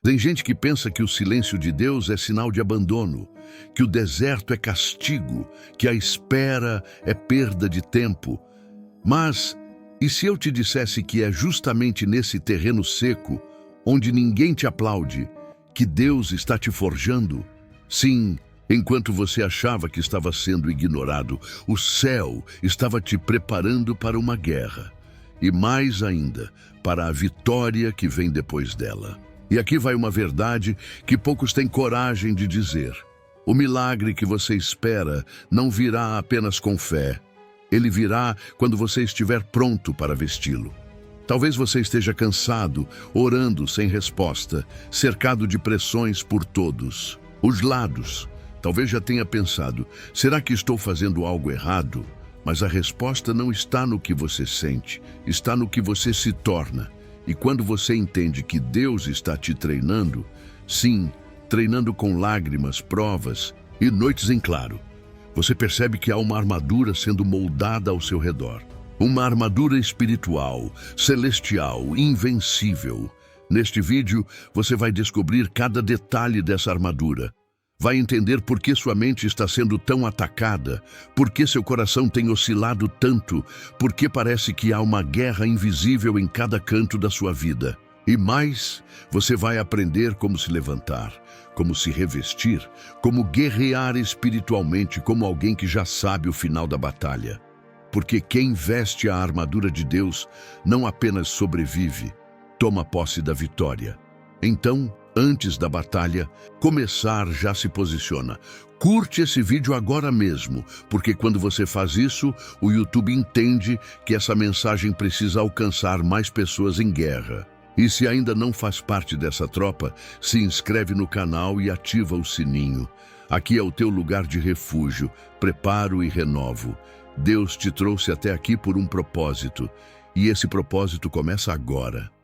Tem gente que pensa que o silêncio de Deus é sinal de abandono, que o deserto é castigo, que a espera é perda de tempo. Mas, e se eu te dissesse que é justamente nesse terreno seco, onde ninguém te aplaude, que Deus está te forjando? Sim, enquanto você achava que estava sendo ignorado, o céu estava te preparando para uma guerra. E mais ainda, para a vitória que vem depois dela. E aqui vai uma verdade que poucos têm coragem de dizer. O milagre que você espera não virá apenas com fé. Ele virá quando você estiver pronto para vesti-lo. Talvez você esteja cansado, orando sem resposta, cercado de pressões por todos os lados. Talvez já tenha pensado, será que estou fazendo algo errado? Mas a resposta não está no que você sente, está no que você se torna. E quando você entende que Deus está te treinando, sim, treinando com lágrimas, provas e noites em claro, você percebe que há uma armadura sendo moldada ao seu redor. Uma armadura espiritual, celestial, invencível. Neste vídeo, você vai descobrir cada detalhe dessa armadura. Vai entender por que sua mente está sendo tão atacada, por que seu coração tem oscilado tanto, por que parece que há uma guerra invisível em cada canto da sua vida. E mais, você vai aprender como se levantar, como se revestir, como guerrear espiritualmente como alguém que já sabe o final da batalha. Porque quem veste a armadura de Deus não apenas sobrevive, toma posse da vitória. Então, antes da batalha começar, já se posiciona. Curte esse vídeo agora mesmo, porque quando você faz isso, o YouTube entende que essa mensagem precisa alcançar mais pessoas em guerra. E se ainda não faz parte dessa tropa, se inscreve no canal e ativa o sininho. Aqui é o teu lugar de refúgio, preparo e renovo. Deus te trouxe até aqui por um propósito, e esse propósito começa agora.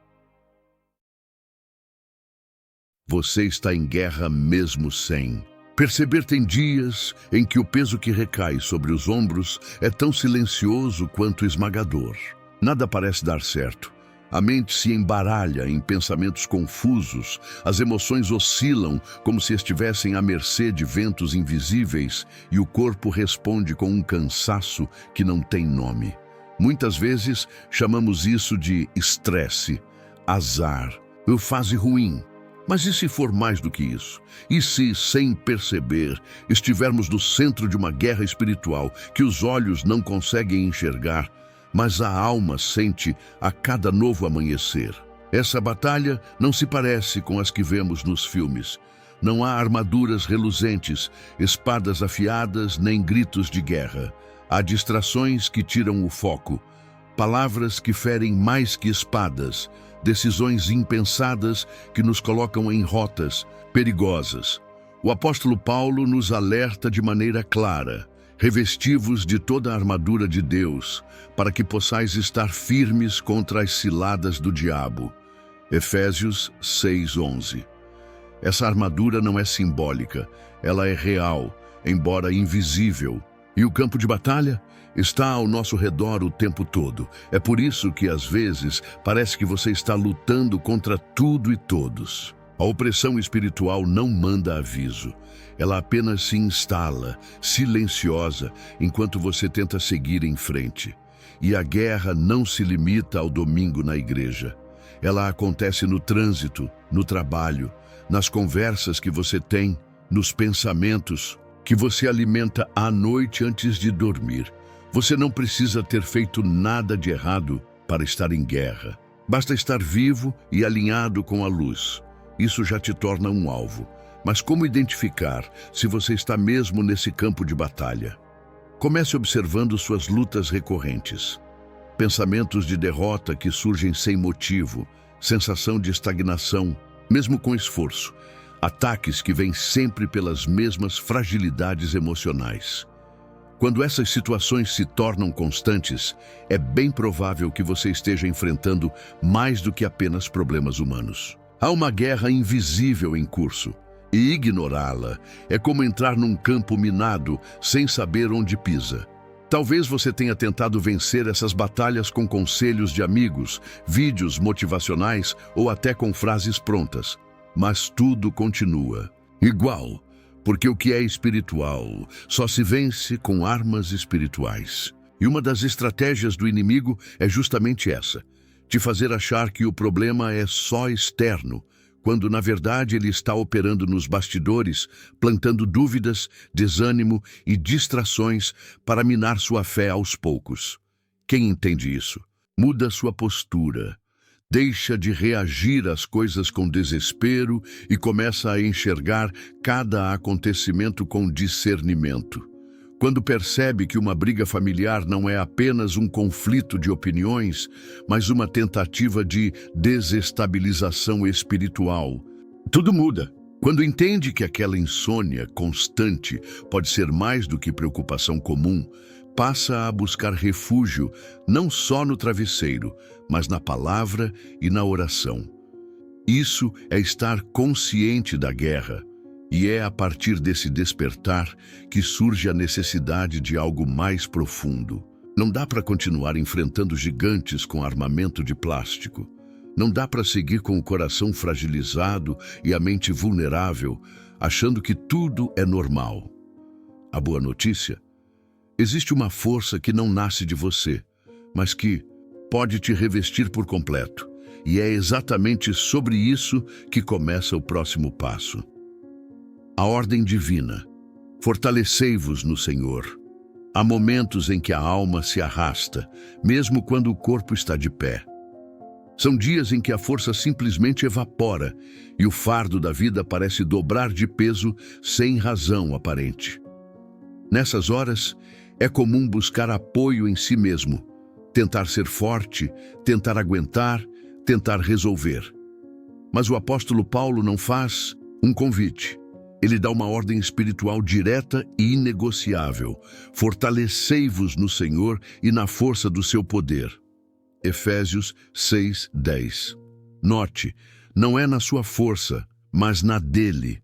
Você está em guerra mesmo sem perceber. Tem dias em que o peso que recai sobre os ombros é tão silencioso quanto esmagador. Nada parece dar certo. A mente se embaralha em pensamentos confusos, as emoções oscilam como se estivessem à mercê de ventos invisíveis e o corpo responde com um cansaço que não tem nome. Muitas vezes chamamos isso de estresse, azar, fase ruim. Mas e se for mais do que isso? E se, sem perceber, estivermos no centro de uma guerra espiritual que os olhos não conseguem enxergar, mas a alma sente a cada novo amanhecer? Essa batalha não se parece com as que vemos nos filmes. Não há armaduras reluzentes, espadas afiadas, nem gritos de guerra. Há distrações que tiram o foco, palavras que ferem mais que espadas, decisões impensadas que nos colocam em rotas perigosas. O apóstolo Paulo nos alerta de maneira clara: revesti-vos de toda a armadura de Deus, para que possais estar firmes contra as ciladas do diabo. Efésios 6:11. Essa armadura não é simbólica, ela é real, embora invisível. E o campo de batalha está ao nosso redor o tempo todo. É por isso que, às vezes, parece que você está lutando contra tudo e todos. A opressão espiritual não manda aviso. Ela apenas se instala, silenciosa, enquanto você tenta seguir em frente. E a guerra não se limita ao domingo na igreja. Ela acontece no trânsito, no trabalho, nas conversas que você tem, nos pensamentos que você alimenta à noite antes de dormir. Você não precisa ter feito nada de errado para estar em guerra. Basta estar vivo e alinhado com a luz. Isso já te torna um alvo. Mas como identificar se você está mesmo nesse campo de batalha? Comece observando suas lutas recorrentes. Pensamentos de derrota que surgem sem motivo, sensação de estagnação, mesmo com esforço. Ataques que vêm sempre pelas mesmas fragilidades emocionais. Quando essas situações se tornam constantes, é bem provável que você esteja enfrentando mais do que apenas problemas humanos. Há uma guerra invisível em curso, e ignorá-la é como entrar num campo minado sem saber onde pisa. Talvez você tenha tentado vencer essas batalhas com conselhos de amigos, vídeos motivacionais ou até com frases prontas. mas tudo continua igual, porque o que é espiritual só se vence com armas espirituais. E uma das estratégias do inimigo é justamente essa: te fazer achar que o problema é só externo, quando na verdade ele está operando nos bastidores, plantando dúvidas, desânimo e distrações para minar sua fé aos poucos. Quem entende isso, muda sua postura, deixa de reagir às coisas com desespero e começa a enxergar cada acontecimento com discernimento. Quando percebe que uma briga familiar não é apenas um conflito de opiniões, mas uma tentativa de desestabilização espiritual, tudo muda. Quando entende que aquela insônia constante pode ser mais do que preocupação comum, passa a buscar refúgio não só no travesseiro, mas na palavra e na oração. Isso é estar consciente da guerra. E é a partir desse despertar que surge a necessidade de algo mais profundo. Não dá para continuar enfrentando gigantes com armamento de plástico. Não dá para seguir com o coração fragilizado e a mente vulnerável, achando que tudo é normal. A boa notícia: existe uma força que não nasce de você, mas que pode te revestir por completo. E é exatamente sobre isso que começa o próximo passo. A ordem divina. Fortalecei-vos no Senhor. Há momentos em que a alma se arrasta, mesmo quando o corpo está de pé. São dias em que a força simplesmente evapora e o fardo da vida parece dobrar de peso sem razão aparente. Nessas horas, é comum buscar apoio em si mesmo, tentar ser forte, tentar aguentar, tentar resolver. Mas o apóstolo Paulo não faz um convite. Ele dá uma ordem espiritual direta e inegociável. Fortalecei-vos no Senhor e na força do seu poder. Efésios 6:10. Note, não é na sua força, mas na dele.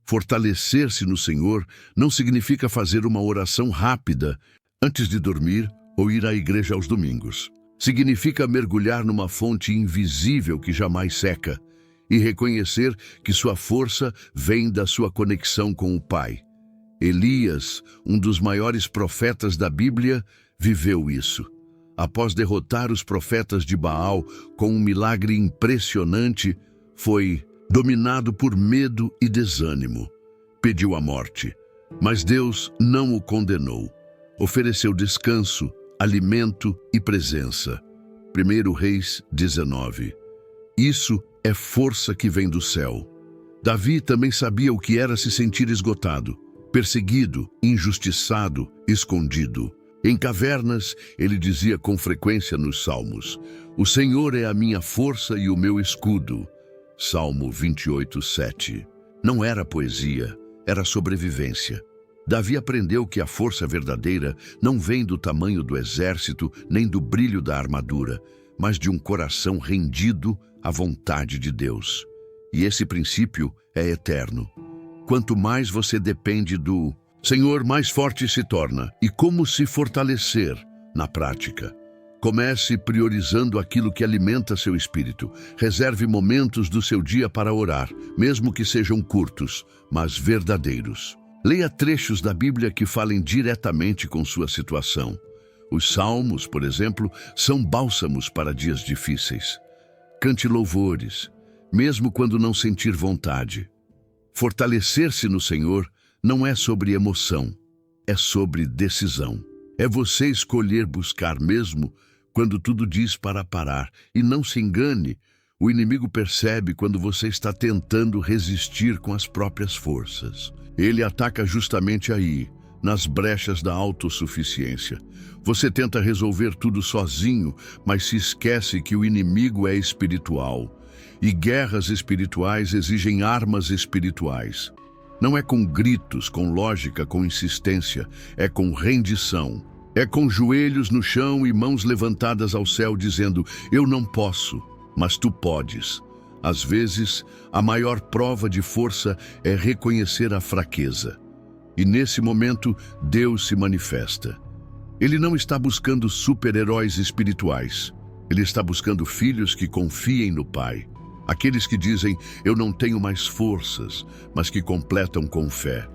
Fortalecer-se no Senhor não significa fazer uma oração rápida antes de dormir ou ir à igreja aos domingos. Significa mergulhar numa fonte invisível que jamais seca e reconhecer que sua força vem da sua conexão com o Pai. Elias, um dos maiores profetas da Bíblia, viveu isso. Após derrotar os profetas de Baal com um milagre impressionante, foi dominado por medo e desânimo. Pediu a morte, mas Deus não o condenou. Ofereceu descanso, alimento e presença. 1 Reis 19. Isso é força que vem do céu. Davi também sabia o que era se sentir esgotado, perseguido, injustiçado, escondido. Em cavernas, ele dizia com frequência nos Salmos: "O Senhor é a minha força e o meu escudo." Salmo 28:7. Não era poesia, era sobrevivência. Davi aprendeu que a força verdadeira não vem do tamanho do exército nem do brilho da armadura, mas de um coração rendido à vontade de Deus. E esse princípio é eterno. Quanto mais você depende do Senhor, mais forte se torna. E como se fortalecer na prática? Comece priorizando aquilo que alimenta seu espírito. Reserve momentos do seu dia para orar, mesmo que sejam curtos, mas verdadeiros. Leia trechos da Bíblia que falem diretamente com sua situação. Os Salmos, por exemplo, são bálsamos para dias difíceis. Cante louvores, mesmo quando não sentir vontade. Fortalecer-se no Senhor não é sobre emoção, é sobre decisão. É você escolher buscar mesmo quando tudo diz para parar. E não se engane, o inimigo percebe quando você está tentando resistir com as próprias forças. Ele ataca justamente aí, nas brechas da autossuficiência. Você tenta resolver tudo sozinho, mas se esquece que o inimigo é espiritual. E guerras espirituais exigem armas espirituais. Não é com gritos, com lógica, com insistência, é com rendição. É com joelhos no chão e mãos levantadas ao céu dizendo: "Eu não posso, mas tu podes." Às vezes, a maior prova de força é reconhecer a fraqueza. E nesse momento, Deus se manifesta. Ele não está buscando super-heróis espirituais. Ele está buscando filhos que confiem no Pai. Aqueles que dizem, eu não tenho mais forças, mas que completam com fé.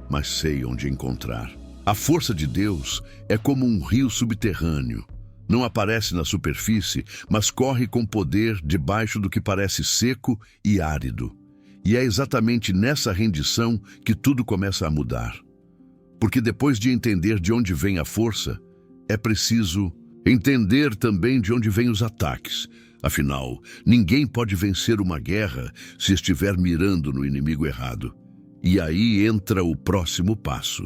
Mas sei onde encontrar. A força de Deus é como um rio subterrâneo. Não aparece na superfície, mas corre com poder debaixo do que parece seco e árido. E é exatamente nessa rendição que tudo começa a mudar. Porque depois de entender de onde vem a força, é preciso entender também de onde vêm os ataques. Afinal, ninguém pode vencer uma guerra se estiver mirando no inimigo errado. E aí entra o próximo passo.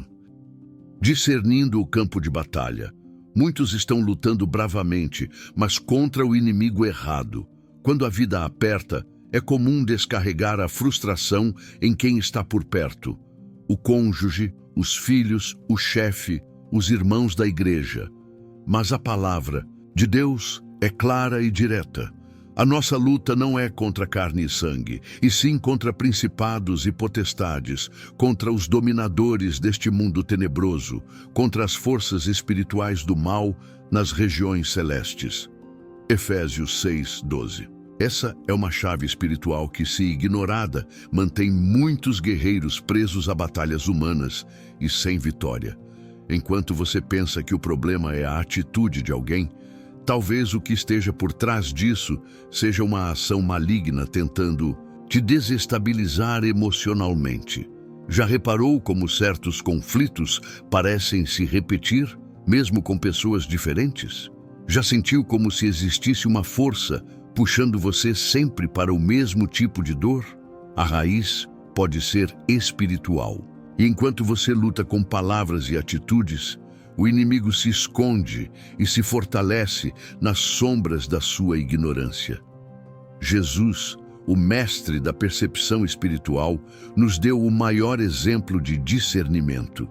Discernindo o campo de batalha. Muitos estão lutando bravamente, mas contra o inimigo errado. Quando a vida aperta, é comum descarregar a frustração em quem está por perto. O cônjuge, os filhos, o chefe, os irmãos da igreja. Mas a palavra de Deus é clara e direta. A nossa luta não é contra carne e sangue, e sim contra principados e potestades, contra os dominadores deste mundo tenebroso, contra as forças espirituais do mal nas regiões celestes. Efésios 6:12. Essa é uma chave espiritual que, se ignorada, mantém muitos guerreiros presos a batalhas humanas e sem vitória. Enquanto você pensa que o problema é a atitude de alguém, talvez o que esteja por trás disso seja uma ação maligna tentando te desestabilizar emocionalmente. Já reparou como certos conflitos parecem se repetir, mesmo com pessoas diferentes? Já sentiu como se existisse uma força puxando você sempre para o mesmo tipo de dor? A raiz pode ser espiritual. E enquanto você luta com palavras e atitudes, o inimigo se esconde e se fortalece nas sombras da sua ignorância. Jesus, o mestre da percepção espiritual, nos deu o maior exemplo de discernimento.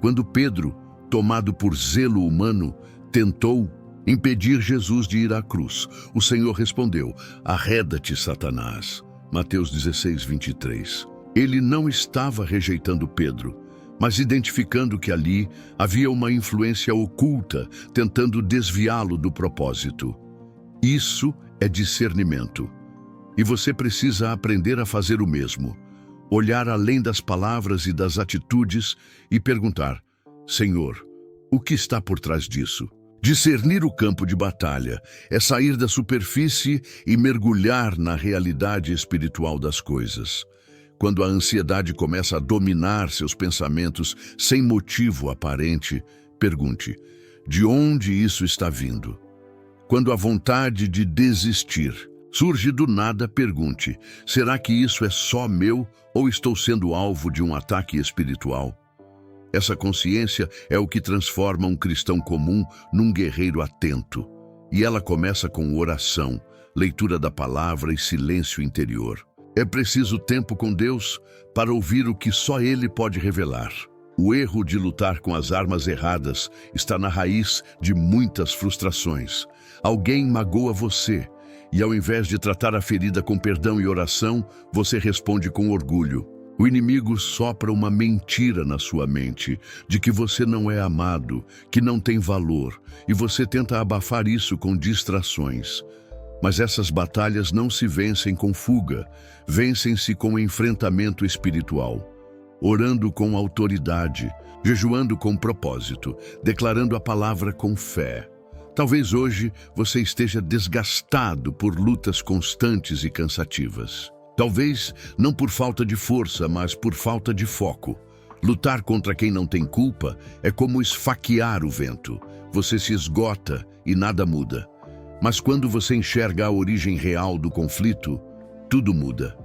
Quando Pedro, tomado por zelo humano, tentou impedir Jesus de ir à cruz, o Senhor respondeu, arreda-te, Satanás. Mateus 16:23. Ele não estava rejeitando Pedro, mas identificando que ali havia uma influência oculta tentando desviá-lo do propósito. Isso é discernimento. E você precisa aprender a fazer o mesmo. Olhar além das palavras e das atitudes e perguntar, Senhor, o que está por trás disso? Discernir o campo de batalha é sair da superfície e mergulhar na realidade espiritual das coisas. Quando a ansiedade começa a dominar seus pensamentos sem motivo aparente, pergunte, de onde isso está vindo? Quando a vontade de desistir surge do nada, pergunte, será que isso é só meu ou estou sendo alvo de um ataque espiritual? Essa consciência é o que transforma um cristão comum num guerreiro atento. E ela começa com oração, leitura da palavra e silêncio interior. É preciso tempo com Deus para ouvir o que só Ele pode revelar. O erro de lutar com as armas erradas está na raiz de muitas frustrações. Alguém magoa você, e ao invés de tratar a ferida com perdão e oração, você responde com orgulho. O inimigo sopra uma mentira na sua mente, de que você não é amado, que não tem valor, e você tenta abafar isso com distrações. Mas essas batalhas não se vencem com fuga, vencem-se com enfrentamento espiritual. Orando com autoridade, jejuando com propósito, declarando a palavra com fé. Talvez hoje você esteja desgastado por lutas constantes e cansativas. Talvez não por falta de força, mas por falta de foco. Lutar contra quem não tem culpa é como esfaquear o vento. Você se esgota e nada muda. Mas quando você enxerga a origem real do conflito, tudo muda.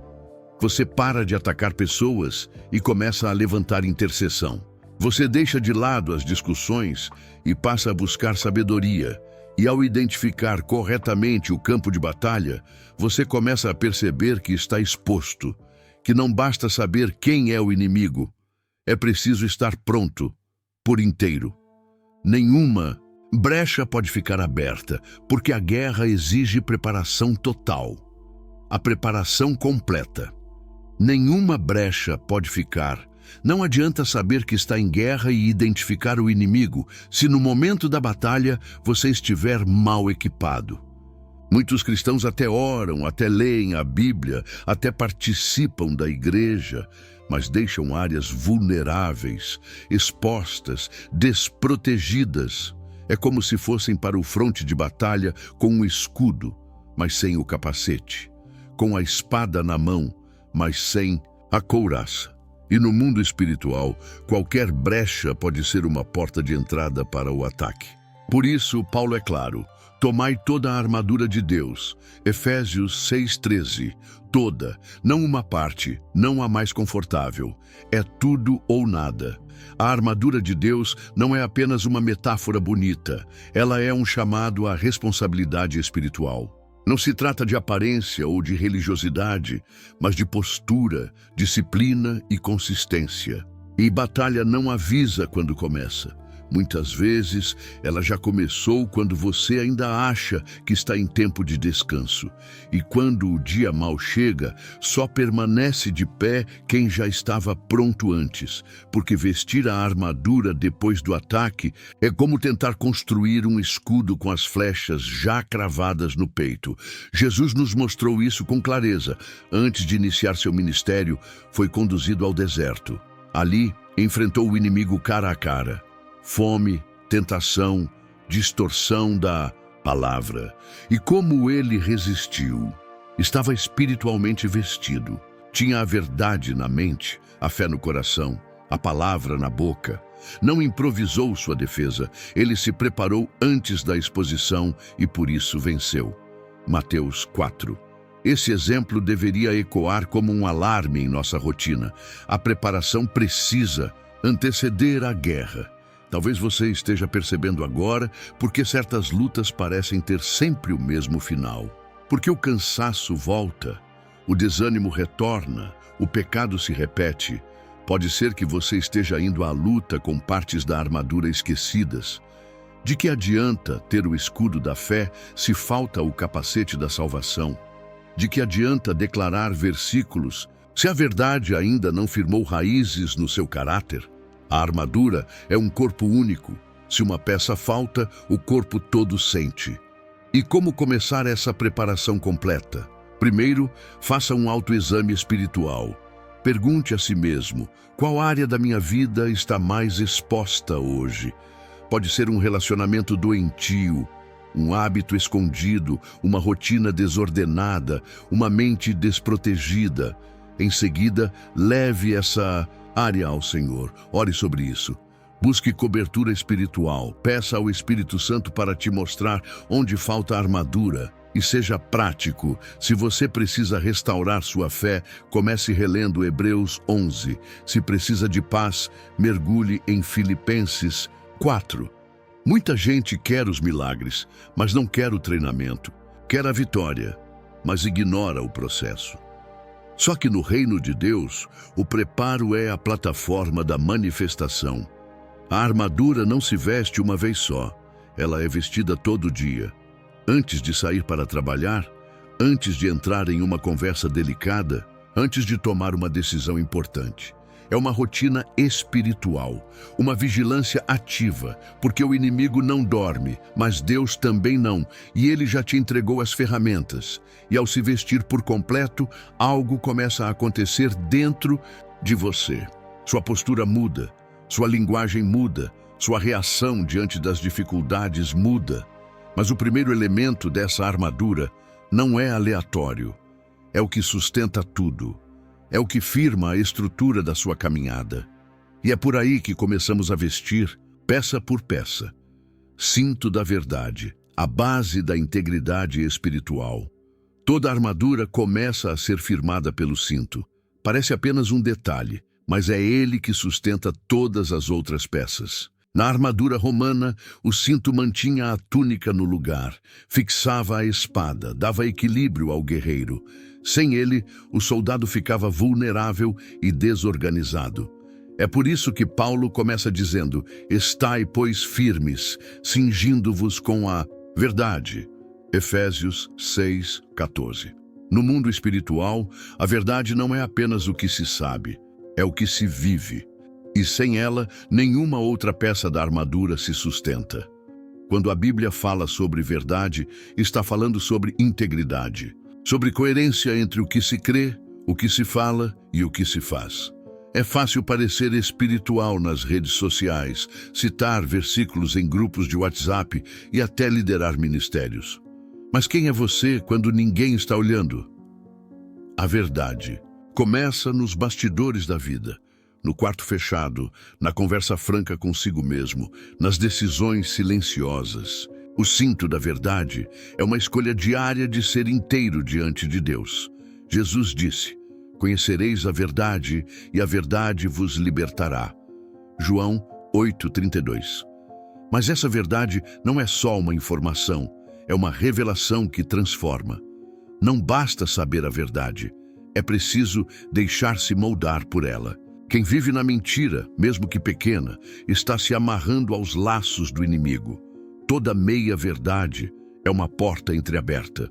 Você para de atacar pessoas e começa a levantar intercessão. Você deixa de lado as discussões e passa a buscar sabedoria. E ao identificar corretamente o campo de batalha, você começa a perceber que está exposto, que não basta saber quem é o inimigo, é preciso estar pronto, por inteiro. Nenhuma brecha pode ficar aberta, porque a guerra exige preparação total, a preparação completa. Nenhuma brecha pode ficar. Não adianta saber que está em guerra e identificar o inimigo, se no momento da batalha você estiver mal equipado. Muitos cristãos até oram, até leem a Bíblia, até participam da igreja, mas deixam áreas vulneráveis, expostas, desprotegidas. É como se fossem para o fronte de batalha com um escudo, mas sem o capacete, com a espada na mão, mas sem a couraça. E no mundo espiritual, qualquer brecha pode ser uma porta de entrada para o ataque. Por isso, Paulo é claro: tomai toda a armadura de Deus. Efésios 6,13. Toda, não uma parte, não a mais confortável. É tudo ou nada. A armadura de Deus não é apenas uma metáfora bonita. Ela é um chamado à responsabilidade espiritual. Não se trata de aparência ou de religiosidade, mas de postura, disciplina e consistência. E batalha não avisa quando começa. Muitas vezes, ela já começou quando você ainda acha que está em tempo de descanso. E quando o dia mal chega, só permanece de pé quem já estava pronto antes. Porque vestir a armadura depois do ataque é como tentar construir um escudo com as flechas já cravadas no peito. Jesus nos mostrou isso com clareza. Antes de iniciar seu ministério, foi conduzido ao deserto. Ali, enfrentou o inimigo cara a cara. Fome, tentação, distorção da palavra. E como ele resistiu? Estava espiritualmente vestido. Tinha a verdade na mente, a fé no coração, a palavra na boca. Não improvisou sua defesa. Ele se preparou antes da exposição e por isso venceu. Mateus 4. Esse exemplo deveria ecoar como um alarme em nossa rotina. A preparação precisa anteceder a guerra. Talvez você esteja percebendo agora porque certas lutas parecem ter sempre o mesmo final. Porque o cansaço volta, o desânimo retorna, o pecado se repete. Pode ser que você esteja indo à luta com partes da armadura esquecidas. De que adianta ter o escudo da fé se falta o capacete da salvação? De que adianta declarar versículos se a verdade ainda não firmou raízes no seu caráter? A armadura é um corpo único. Se uma peça falta, o corpo todo sente. E como começar essa preparação completa? Primeiro, faça um autoexame espiritual. Pergunte a si mesmo: qual área da minha vida está mais exposta hoje? Pode ser um relacionamento doentio, um hábito escondido, uma rotina desordenada, uma mente desprotegida. Em seguida, leve essa área ao Senhor. Ore sobre isso. Busque cobertura espiritual. Peça ao Espírito Santo para te mostrar onde falta armadura. E seja prático. Se você precisa restaurar sua fé, comece relendo Hebreus 11. Se precisa de paz, mergulhe em Filipenses 4. Muita gente quer os milagres, mas não quer o treinamento. Quer a vitória, mas ignora o processo. Só que no reino de Deus, o preparo é a plataforma da manifestação. A armadura não se veste uma vez só, ela é vestida todo dia. Antes de sair para trabalhar, antes de entrar em uma conversa delicada, antes de tomar uma decisão importante. É uma rotina espiritual, uma vigilância ativa, porque o inimigo não dorme, mas Deus também não, e ele já te entregou as ferramentas. E ao se vestir por completo, algo começa a acontecer dentro de você. Sua postura muda, sua linguagem muda, sua reação diante das dificuldades muda. Mas o primeiro elemento dessa armadura não é aleatório, é o que sustenta tudo. É o que firma a estrutura da sua caminhada. E é por aí que começamos a vestir, peça por peça. Cinto da verdade, a base da integridade espiritual. Toda armadura começa a ser firmada pelo cinto. Parece apenas um detalhe, mas é ele que sustenta todas as outras peças. Na armadura romana, o cinto mantinha a túnica no lugar, fixava a espada, dava equilíbrio ao guerreiro. Sem ele, o soldado ficava vulnerável e desorganizado. É por isso que Paulo começa dizendo: estai, pois, firmes, cingindo-vos com a verdade. Efésios 6:14. No mundo espiritual, a verdade não é apenas o que se sabe, é o que se vive. E sem ela, nenhuma outra peça da armadura se sustenta. Quando a Bíblia fala sobre verdade, está falando sobre integridade, sobre coerência entre o que se crê, o que se fala e o que se faz. É fácil parecer espiritual nas redes sociais, citar versículos em grupos de WhatsApp e até liderar ministérios. Mas quem é você quando ninguém está olhando? A verdade começa nos bastidores da vida, no quarto fechado, na conversa franca consigo mesmo, nas decisões silenciosas. O cinto da verdade é uma escolha diária de ser inteiro diante de Deus. Jesus disse: "Conhecereis a verdade, e a verdade vos libertará." João 8:32. Mas essa verdade não é só uma informação, é uma revelação que transforma. Não basta saber a verdade, é preciso deixar-se moldar por ela. Quem vive na mentira, mesmo que pequena, está se amarrando aos laços do inimigo. Toda meia-verdade é uma porta entreaberta.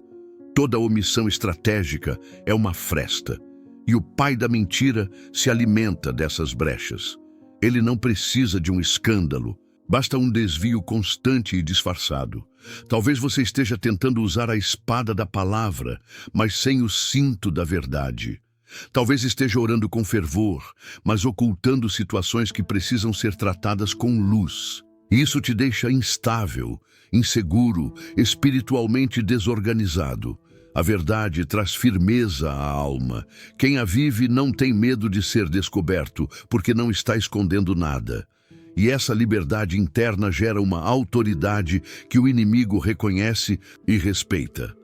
Toda omissão estratégica é uma fresta. E o pai da mentira se alimenta dessas brechas. Ele não precisa de um escândalo, basta um desvio constante e disfarçado. Talvez você esteja tentando usar a espada da palavra, mas sem o cinto da verdade. Talvez esteja orando com fervor, mas ocultando situações que precisam ser tratadas com luz. Isso te deixa instável, inseguro, espiritualmente desorganizado. A verdade traz firmeza à alma. Quem a vive não tem medo de ser descoberto, porque não está escondendo nada. E essa liberdade interna gera uma autoridade que o inimigo reconhece e respeita.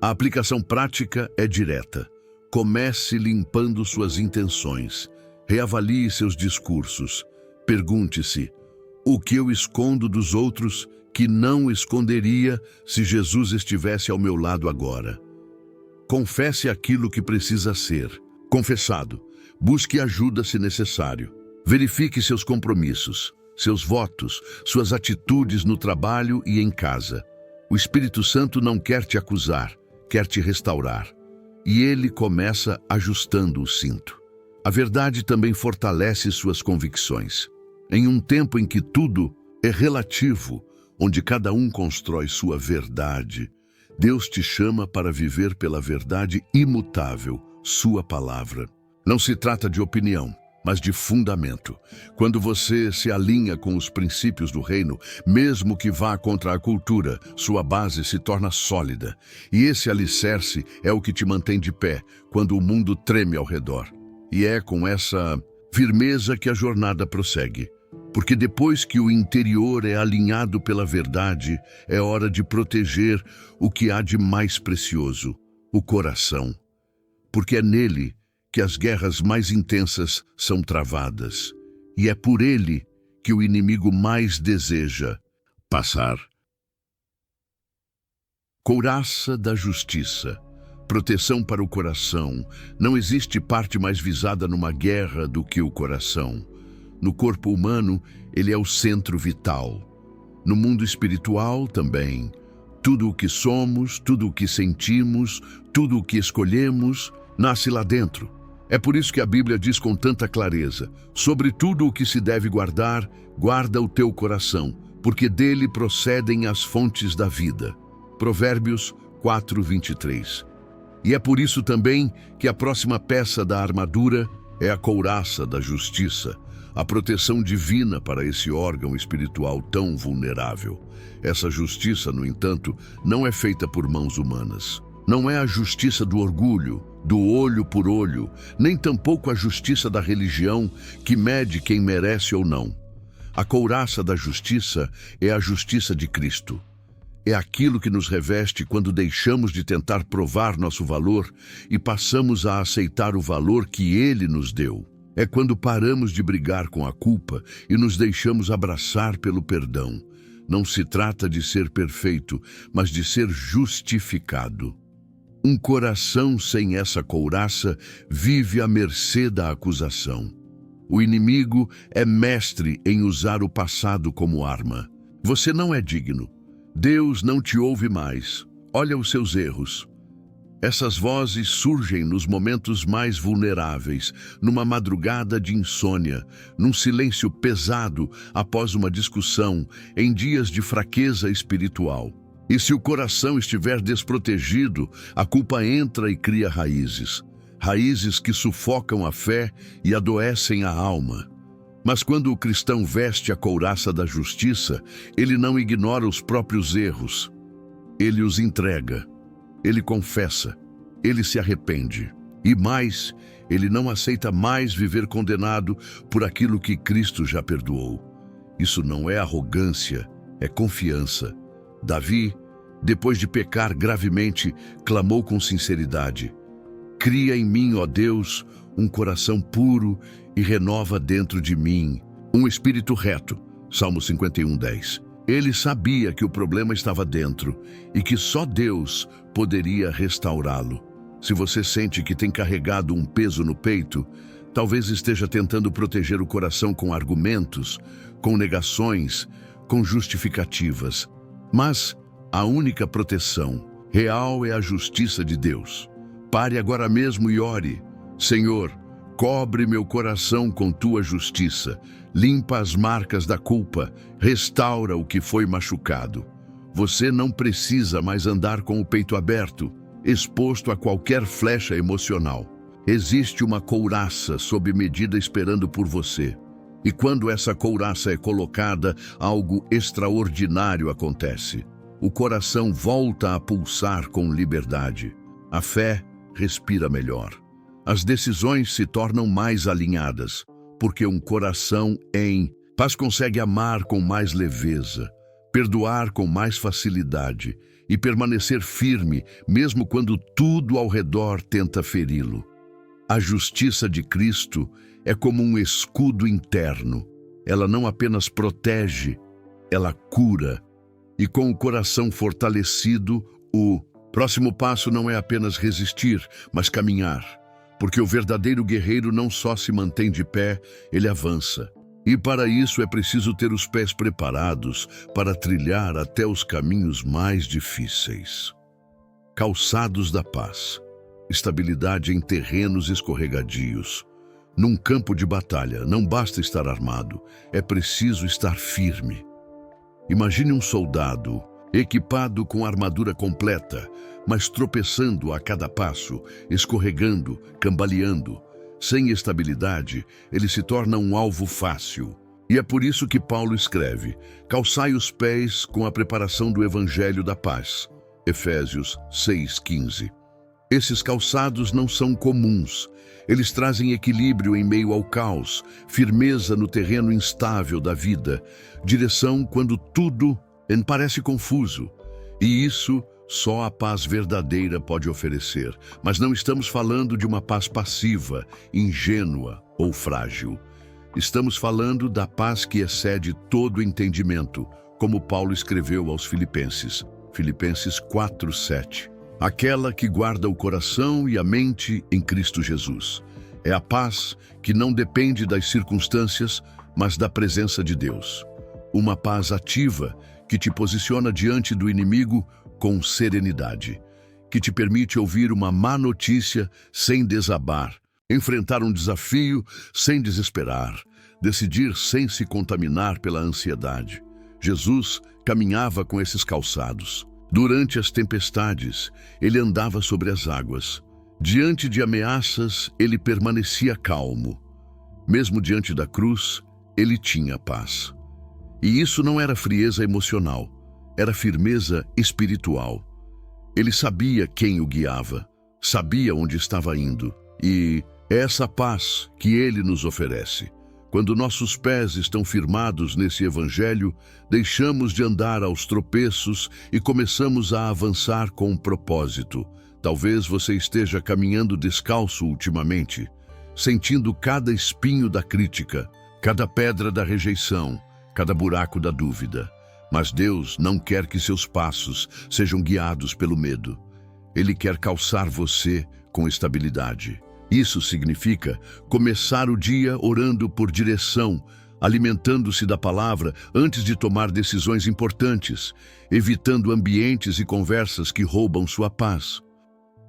A aplicação prática é direta. Comece limpando suas intenções. Reavalie seus discursos. Pergunte-se: o que eu escondo dos outros que não esconderia se Jesus estivesse ao meu lado agora? Confesse aquilo que precisa ser confessado. Busque ajuda se necessário. Verifique seus compromissos, seus votos, suas atitudes no trabalho e em casa. O Espírito Santo não quer te acusar, quer te restaurar. E ele começa ajustando o cinto. A verdade também fortalece suas convicções. Em um tempo em que tudo é relativo, onde cada um constrói sua verdade, Deus te chama para viver pela verdade imutável, sua palavra. Não se trata de opinião, mas de fundamento. Quando você se alinha com os princípios do reino, mesmo que vá contra a cultura, sua base se torna sólida. E esse alicerce é o que te mantém de pé quando o mundo treme ao redor. E é com essa firmeza que a jornada prossegue. Porque depois que o interior é alinhado pela verdade, é hora de proteger o que há de mais precioso, o coração. Porque é nele que as guerras mais intensas são travadas. E é por ele que o inimigo mais deseja passar. Couraça da justiça. Proteção para o coração. Não existe parte mais visada numa guerra do que o coração. No corpo humano, ele é o centro vital. No mundo espiritual também. Tudo o que somos, tudo o que sentimos, tudo o que escolhemos, nasce lá dentro. É por isso que a Bíblia diz com tanta clareza: sobre tudo o que se deve guardar, guarda o teu coração, porque dele procedem as fontes da vida. Provérbios 4:23. E é por isso também que a próxima peça da armadura é a couraça da justiça, a proteção divina para esse órgão espiritual tão vulnerável. Essa justiça, no entanto, não é feita por mãos humanas. Não é a justiça do orgulho, do olho por olho, nem tampouco a justiça da religião que mede quem merece ou não. A couraça da justiça é a justiça de Cristo. É aquilo que nos reveste quando deixamos de tentar provar nosso valor e passamos a aceitar o valor que Ele nos deu. É quando paramos de brigar com a culpa e nos deixamos abraçar pelo perdão. Não se trata de ser perfeito, mas de ser justificado. Um coração sem essa couraça vive à mercê da acusação. O inimigo é mestre em usar o passado como arma. Você não é digno. Deus não te ouve mais. Olha os seus erros. Essas vozes surgem nos momentos mais vulneráveis, numa madrugada de insônia, num silêncio pesado após uma discussão, em dias de fraqueza espiritual. E se o coração estiver desprotegido, a culpa entra e cria raízes. Raízes que sufocam a fé e adoecem a alma. Mas quando o cristão veste a couraça da justiça, ele não ignora os próprios erros. Ele os entrega. Ele confessa, ele se arrepende. E mais, ele não aceita mais viver condenado por aquilo que Cristo já perdoou. Isso não é arrogância, é confiança. Davi, depois de pecar gravemente, clamou com sinceridade: cria em mim, ó Deus, um coração puro e renova dentro de mim um espírito reto. Salmo 51:10. Ele sabia que o problema estava dentro e que só Deus poderia restaurá-lo. Se você sente que tem carregado um peso no peito, talvez esteja tentando proteger o coração com argumentos, com negações, com justificativas. Mas a única proteção real é a justiça de Deus. Pare agora mesmo e ore: Senhor, cobre meu coração com tua justiça, limpa as marcas da culpa, restaura o que foi machucado. Você não precisa mais andar com o peito aberto, exposto a qualquer flecha emocional. Existe uma couraça sob medida esperando por você. E quando essa couraça é colocada, algo extraordinário acontece. O coração volta a pulsar com liberdade. A fé respira melhor. As decisões se tornam mais alinhadas, porque um coração em paz consegue amar com mais leveza, perdoar com mais facilidade e permanecer firme, mesmo quando tudo ao redor tenta feri-lo. A justiça de Cristo é como um escudo interno. Ela não apenas protege, ela cura. E com o coração fortalecido, o próximo passo não é apenas resistir, mas caminhar. Porque o verdadeiro guerreiro não só se mantém de pé, ele avança. E para isso é preciso ter os pés preparados para trilhar até os caminhos mais difíceis. Calçados da paz. Estabilidade em terrenos escorregadios. Num campo de batalha, não basta estar armado, é preciso estar firme. Imagine um soldado equipado com armadura completa, mas tropeçando a cada passo, escorregando, cambaleando. Sem estabilidade, ele se torna um alvo fácil. E é por isso que Paulo escreve: calçai os pés com a preparação do Evangelho da Paz. Efésios 6:15. Esses calçados não são comuns. Eles trazem equilíbrio em meio ao caos, firmeza no terreno instável da vida, direção quando tudo parece confuso. E isso só a paz verdadeira pode oferecer. Mas não estamos falando de uma paz passiva, ingênua ou frágil. Estamos falando da paz que excede todo entendimento, como Paulo escreveu aos Filipenses. Filipenses 4:7. Aquela que guarda o coração e a mente em Cristo Jesus. É a paz que não depende das circunstâncias, mas da presença de Deus. Uma paz ativa que te posiciona diante do inimigo com serenidade, que te permite ouvir uma má notícia sem desabar, enfrentar um desafio sem desesperar, decidir sem se contaminar pela ansiedade. Jesus caminhava com esses calçados. Durante as tempestades, ele andava sobre as águas. Diante de ameaças, ele permanecia calmo. Mesmo diante da cruz, ele tinha paz. E isso não era frieza emocional, era firmeza espiritual. Ele sabia quem o guiava, sabia onde estava indo. E é essa paz que ele nos oferece. Quando nossos pés estão firmados nesse evangelho, deixamos de andar aos tropeços e começamos a avançar com um propósito. Talvez você esteja caminhando descalço ultimamente, sentindo cada espinho da crítica, cada pedra da rejeição, cada buraco da dúvida. Mas Deus não quer que seus passos sejam guiados pelo medo. Ele quer calçar você com estabilidade. Isso significa começar o dia orando por direção, alimentando-se da palavra antes de tomar decisões importantes, evitando ambientes e conversas que roubam sua paz.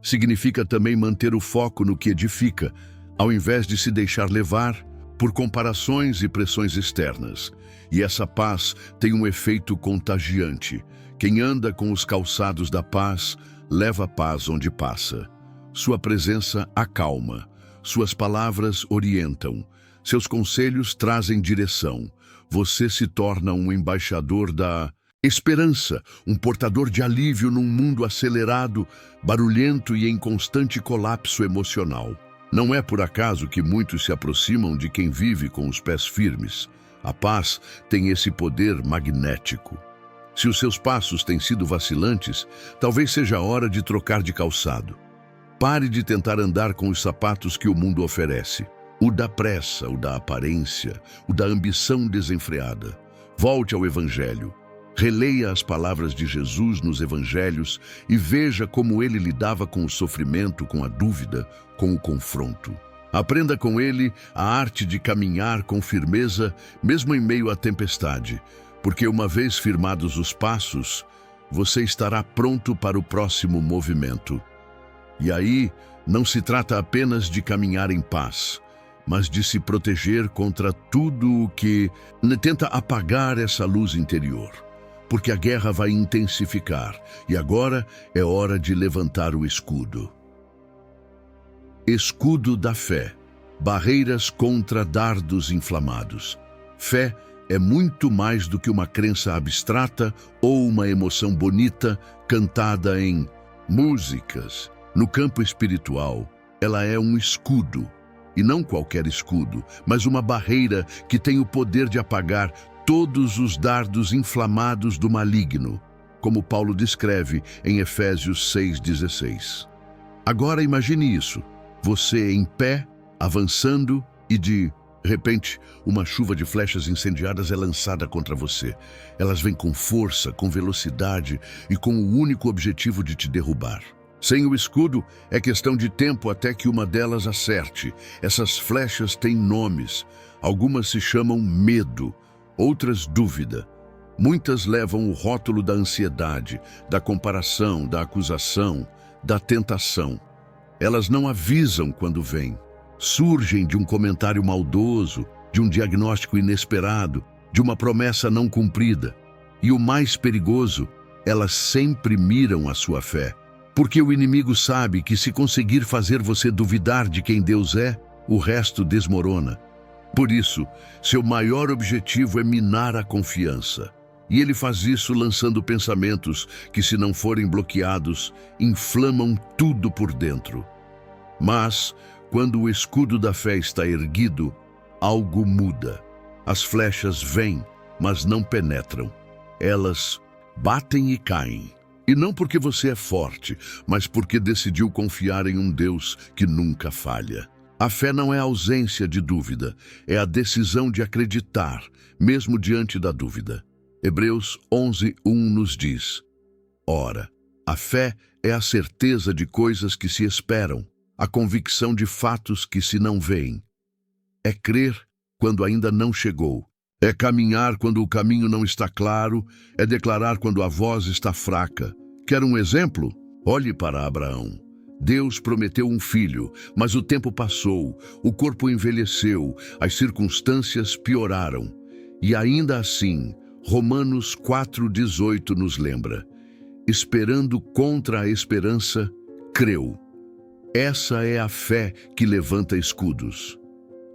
Significa também manter o foco no que edifica, ao invés de se deixar levar por comparações e pressões externas. E essa paz tem um efeito contagiante. Quem anda com os calçados da paz, leva a paz onde passa. Sua presença acalma, suas palavras orientam, seus conselhos trazem direção. Você se torna um embaixador da esperança, um portador de alívio num mundo acelerado, barulhento e em constante colapso emocional. Não é por acaso que muitos se aproximam de quem vive com os pés firmes. A paz tem esse poder magnético. Se os seus passos têm sido vacilantes, talvez seja a hora de trocar de calçado. Pare de tentar andar com os sapatos que o mundo oferece. O da pressa, o da aparência, o da ambição desenfreada. Volte ao Evangelho. Releia as palavras de Jesus nos Evangelhos e veja como ele lidava com o sofrimento, com a dúvida, com o confronto. Aprenda com ele a arte de caminhar com firmeza, mesmo em meio à tempestade, porque uma vez firmados os passos, você estará pronto para o próximo movimento. E aí, não se trata apenas de caminhar em paz, mas de se proteger contra tudo o que tenta apagar essa luz interior. Porque a guerra vai intensificar, e agora é hora de levantar o escudo. Escudo da fé. Barreiras contra dardos inflamados. Fé é muito mais do que uma crença abstrata ou uma emoção bonita cantada em músicas. No campo espiritual, ela é um escudo. E não qualquer escudo, mas uma barreira que tem o poder de apagar todos os dardos inflamados do maligno, como Paulo descreve em Efésios 6,16. Agora imagine isso, você em pé, avançando e de repente uma chuva de flechas incendiadas é lançada contra você. Elas vêm com força, com velocidade e com o único objetivo de te derrubar. Sem o escudo, é questão de tempo até que uma delas acerte. Essas flechas têm nomes, algumas se chamam medo, outras dúvida. Muitas levam o rótulo da ansiedade, da comparação, da acusação, da tentação. Elas não avisam quando vêm. Surgem de um comentário maldoso, de um diagnóstico inesperado, de uma promessa não cumprida. E o mais perigoso, elas sempre miram a sua fé. Porque o inimigo sabe que se conseguir fazer você duvidar de quem Deus é, o resto desmorona. Por isso, seu maior objetivo é minar a confiança. E ele faz isso lançando pensamentos que, se não forem bloqueados, inflamam tudo por dentro. Mas, quando o escudo da fé está erguido, algo muda. As flechas vêm, mas não penetram. Elas batem e caem. E não porque você é forte, mas porque decidiu confiar em um Deus que nunca falha. A fé não é a ausência de dúvida, é a decisão de acreditar, mesmo diante da dúvida. Hebreus 11:1 nos diz: Ora, a fé é a certeza de coisas que se esperam, a convicção de fatos que se não veem. É crer quando ainda não chegou. É caminhar quando o caminho não está claro, é declarar quando a voz está fraca. Quer um exemplo? Olhe para Abraão. Deus prometeu um filho, mas o tempo passou, o corpo envelheceu, as circunstâncias pioraram. E ainda assim, Romanos 4,18 nos lembra: esperando contra a esperança, creu. Essa é a fé que levanta escudos,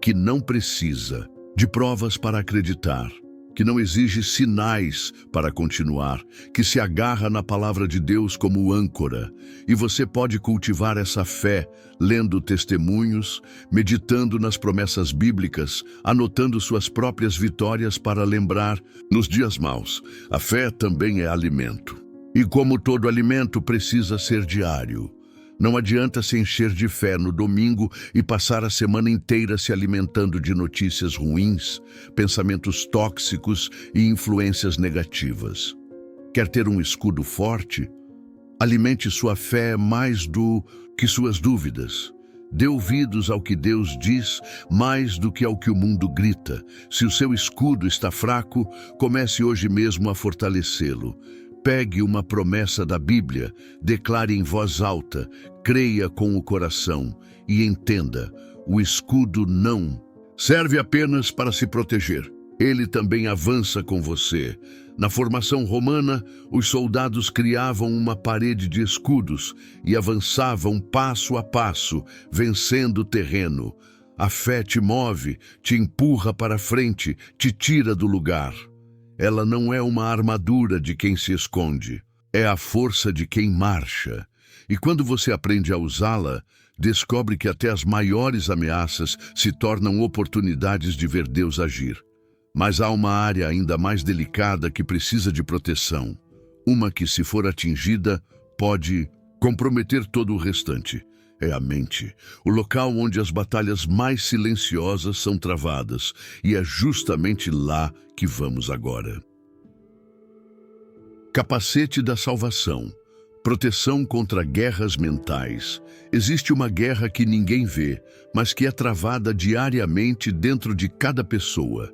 que não precisa de provas para acreditar, que não exige sinais para continuar, que se agarra na palavra de Deus como âncora. E você pode cultivar essa fé lendo testemunhos, meditando nas promessas bíblicas, anotando suas próprias vitórias para lembrar nos dias maus. A fé também é alimento. E como todo alimento precisa ser diário. Não adianta se encher de fé no domingo e passar a semana inteira se alimentando de notícias ruins, pensamentos tóxicos e influências negativas. Quer ter um escudo forte? Alimente sua fé mais do que suas dúvidas. Dê ouvidos ao que Deus diz mais do que ao que o mundo grita. Se o seu escudo está fraco, comece hoje mesmo a fortalecê-lo. Pegue uma promessa da Bíblia, declare em voz alta, creia com o coração e entenda, o escudo não serve apenas para se proteger. Ele também avança com você. Na formação romana, os soldados criavam uma parede de escudos e avançavam passo a passo, vencendo o terreno. A fé te move, te empurra para frente, te tira do lugar. Ela não é uma armadura de quem se esconde, é a força de quem marcha. E quando você aprende a usá-la, descobre que até as maiores ameaças se tornam oportunidades de ver Deus agir. Mas há uma área ainda mais delicada que precisa de proteção. Uma que, se for atingida, pode comprometer todo o restante. É a mente, o local onde as batalhas mais silenciosas são travadas. E é justamente lá que vamos agora. Capacete da salvação. Proteção contra guerras mentais. Existe uma guerra que ninguém vê, mas que é travada diariamente dentro de cada pessoa.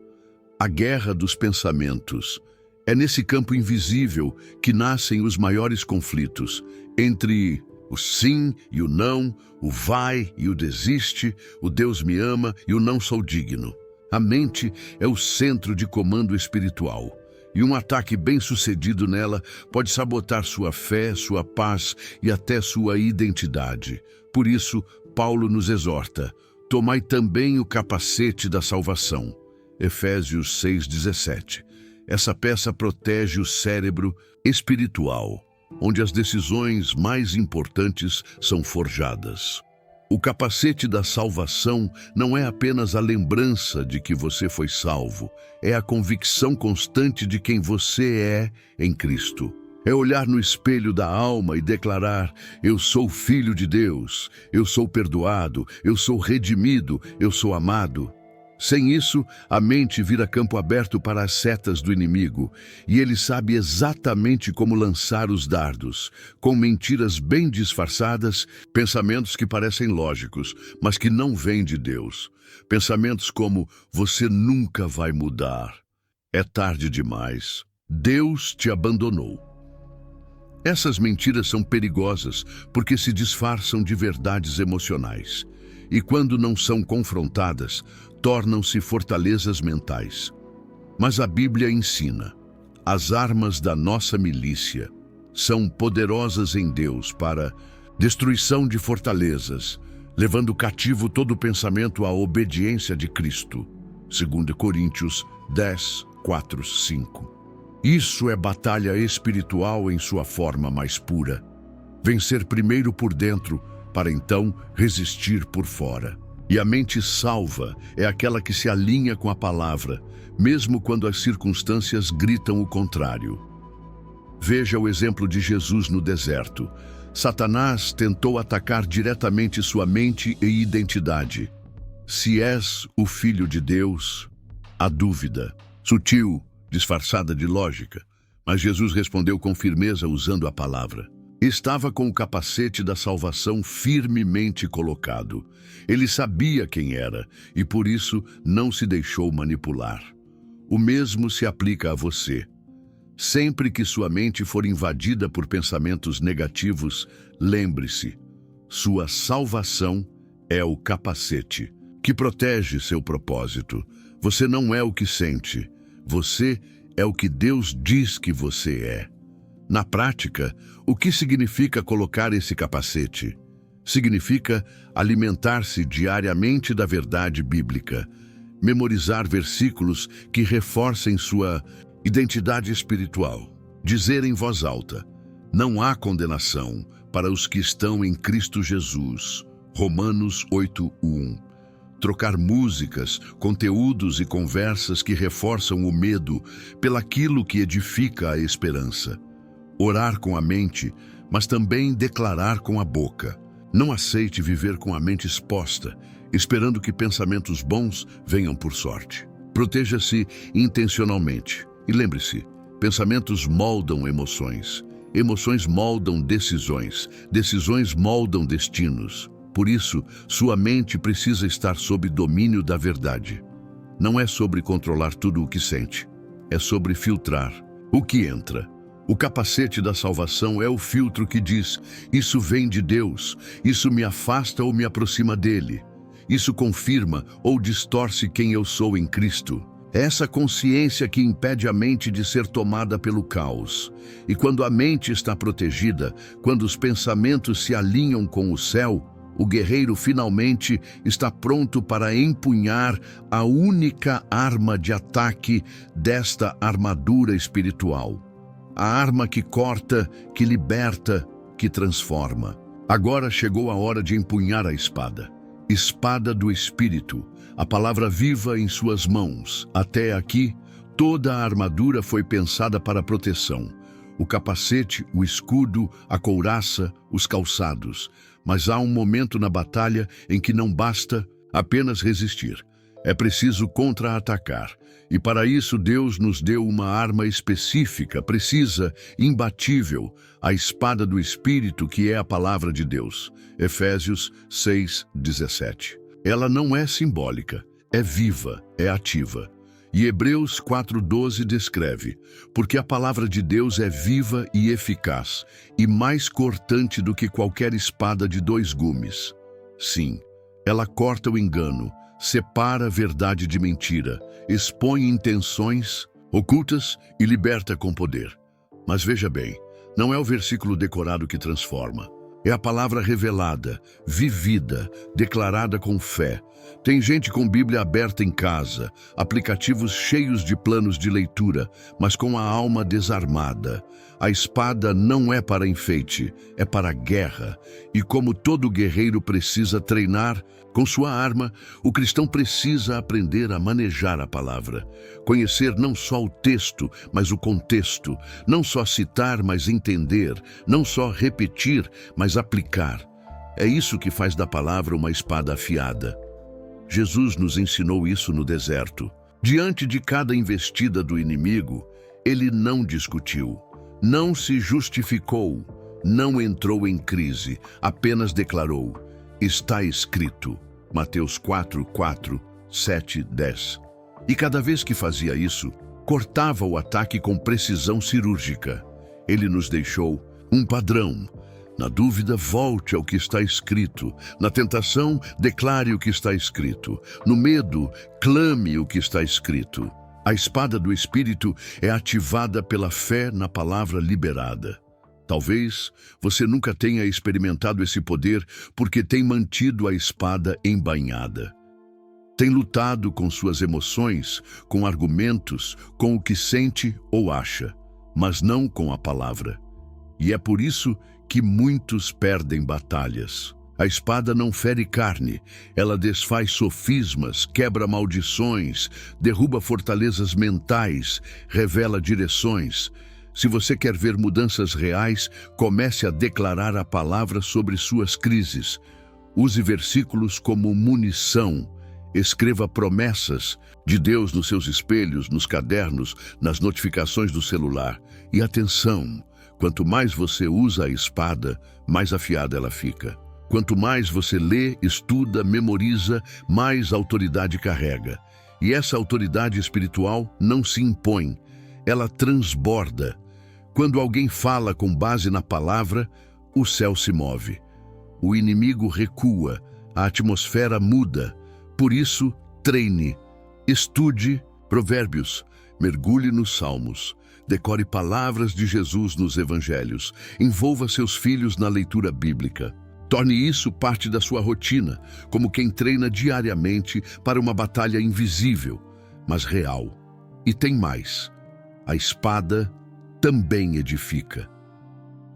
A guerra dos pensamentos. É nesse campo invisível que nascem os maiores conflitos, entre o sim e o não, o vai e o desiste, o Deus me ama e o não sou digno. A mente é o centro de comando espiritual, e um ataque bem-sucedido nela pode sabotar sua fé, sua paz e até sua identidade. Por isso, Paulo nos exorta: tomai também o capacete da salvação. Efésios 6,17. Essa peça protege o cérebro espiritual, onde as decisões mais importantes são forjadas. O capacete da salvação não é apenas a lembrança de que você foi salvo, é a convicção constante de quem você é em Cristo. É olhar no espelho da alma e declarar: eu sou filho de Deus, eu sou perdoado, eu sou redimido, eu sou amado. Sem isso, a mente vira campo aberto para as setas do inimigo, e ele sabe exatamente como lançar os dardos, com mentiras bem disfarçadas, pensamentos que parecem lógicos, mas que não vêm de Deus. Pensamentos como: você nunca vai mudar, é tarde demais, Deus te abandonou. Essas mentiras são perigosas porque se disfarçam de verdades emocionais, e quando não são confrontadas, tornam-se fortalezas mentais. Mas a Bíblia ensina: as armas da nossa milícia são poderosas em Deus para destruição de fortalezas, levando cativo todo pensamento à obediência de Cristo. 2 Coríntios 10, 4, 5. Isso é batalha espiritual em sua forma mais pura. Vencer primeiro por dentro, para então resistir por fora. E a mente salva é aquela que se alinha com a palavra, mesmo quando as circunstâncias gritam o contrário. Veja o exemplo de Jesus no deserto. Satanás tentou atacar diretamente sua mente e identidade. Se és o Filho de Deus, há dúvida, sutil, disfarçada de lógica, mas Jesus respondeu com firmeza usando a palavra. Estava com o capacete da salvação firmemente colocado. Ele sabia quem era e por isso não se deixou manipular. O mesmo se aplica a você. Sempre que sua mente for invadida por pensamentos negativos, lembre-se: sua salvação é o capacete que protege seu propósito. Você não é o que sente, você é o que Deus diz que você é. Na prática, o que significa colocar esse capacete? Significa alimentar-se diariamente da verdade bíblica, memorizar versículos que reforcem sua identidade espiritual, dizer em voz alta: não há condenação para os que estão em Cristo Jesus. Romanos 8:1. Trocar músicas, conteúdos e conversas que reforçam o medo pelaquilo que edifica a esperança. Orar com a mente, mas também declarar com a boca. Não aceite viver com a mente exposta, esperando que pensamentos bons venham por sorte. Proteja-se intencionalmente. E lembre-se, pensamentos moldam emoções. Emoções moldam decisões. Decisões moldam destinos. Por isso, sua mente precisa estar sob domínio da verdade. Não é sobre controlar tudo o que sente. É sobre filtrar o que entra. O capacete da salvação é o filtro que diz: isso vem de Deus, isso me afasta ou me aproxima dele. Isso confirma ou distorce quem eu sou em Cristo. É essa consciência que impede a mente de ser tomada pelo caos. E quando a mente está protegida, quando os pensamentos se alinham com o céu, o guerreiro finalmente está pronto para empunhar a única arma de ataque desta armadura espiritual. A arma que corta, que liberta, que transforma. Agora chegou a hora de empunhar a espada. Espada do Espírito, a palavra viva em suas mãos. Até aqui, toda a armadura foi pensada para proteção. O capacete, o escudo, a couraça, os calçados. Mas há um momento na batalha em que não basta apenas resistir. É preciso contra-atacar. E para isso Deus nos deu uma arma específica, precisa, imbatível, a espada do Espírito, que é a palavra de Deus. Efésios 6:17. Ela não é simbólica, é viva, é ativa. E Hebreus 4:12 descreve: porque a palavra de Deus é viva e eficaz, e mais cortante do que qualquer espada de dois gumes. Sim, ela corta o engano, separa a verdade de mentira, expõe intenções ocultas e liberta com poder. Mas veja bem, não é o versículo decorado que transforma. É a palavra revelada, vivida, declarada com fé. Tem gente com Bíblia aberta em casa, aplicativos cheios de planos de leitura, mas com a alma desarmada. A espada não é para enfeite, é para a guerra. E como todo guerreiro precisa treinar com sua arma, o cristão precisa aprender a manejar a palavra. Conhecer não só o texto, mas o contexto. Não só citar, mas entender. Não só repetir, mas aplicar. É isso que faz da palavra uma espada afiada. Jesus nos ensinou isso no deserto. Diante de cada investida do inimigo, ele não discutiu, não se justificou, não entrou em crise, apenas declarou: está escrito. Mateus 4:4, 7, 10. E cada vez que fazia isso, cortava o ataque com precisão cirúrgica. Ele nos deixou um padrão. Na dúvida, volte ao que está escrito. Na tentação, declare o que está escrito. No medo, clame o que está escrito. A espada do Espírito é ativada pela fé na palavra liberada. Talvez você nunca tenha experimentado esse poder porque tem mantido a espada embainhada. Tem lutado com suas emoções, com argumentos, com o que sente ou acha, mas não com a palavra. E é por isso que muitos perdem batalhas. A espada não fere carne, ela desfaz sofismas, quebra maldições, derruba fortalezas mentais, revela direções. Se você quer ver mudanças reais, comece a declarar a palavra sobre suas crises. Use versículos como munição. Escreva promessas de Deus nos seus espelhos, nos cadernos, nas notificações do celular. E atenção! Quanto mais você usa a espada, mais afiada ela fica. Quanto mais você lê, estuda, memoriza, mais autoridade carrega. E essa autoridade espiritual não se impõe, ela transborda. Quando alguém fala com base na palavra, o céu se move. O inimigo recua, a atmosfera muda. Por isso, treine, estude Provérbios, mergulhe nos Salmos. Decore palavras de Jesus nos evangelhos. Envolva seus filhos na leitura bíblica. Torne isso parte da sua rotina, como quem treina diariamente para uma batalha invisível, mas real. E tem mais. A espada também edifica.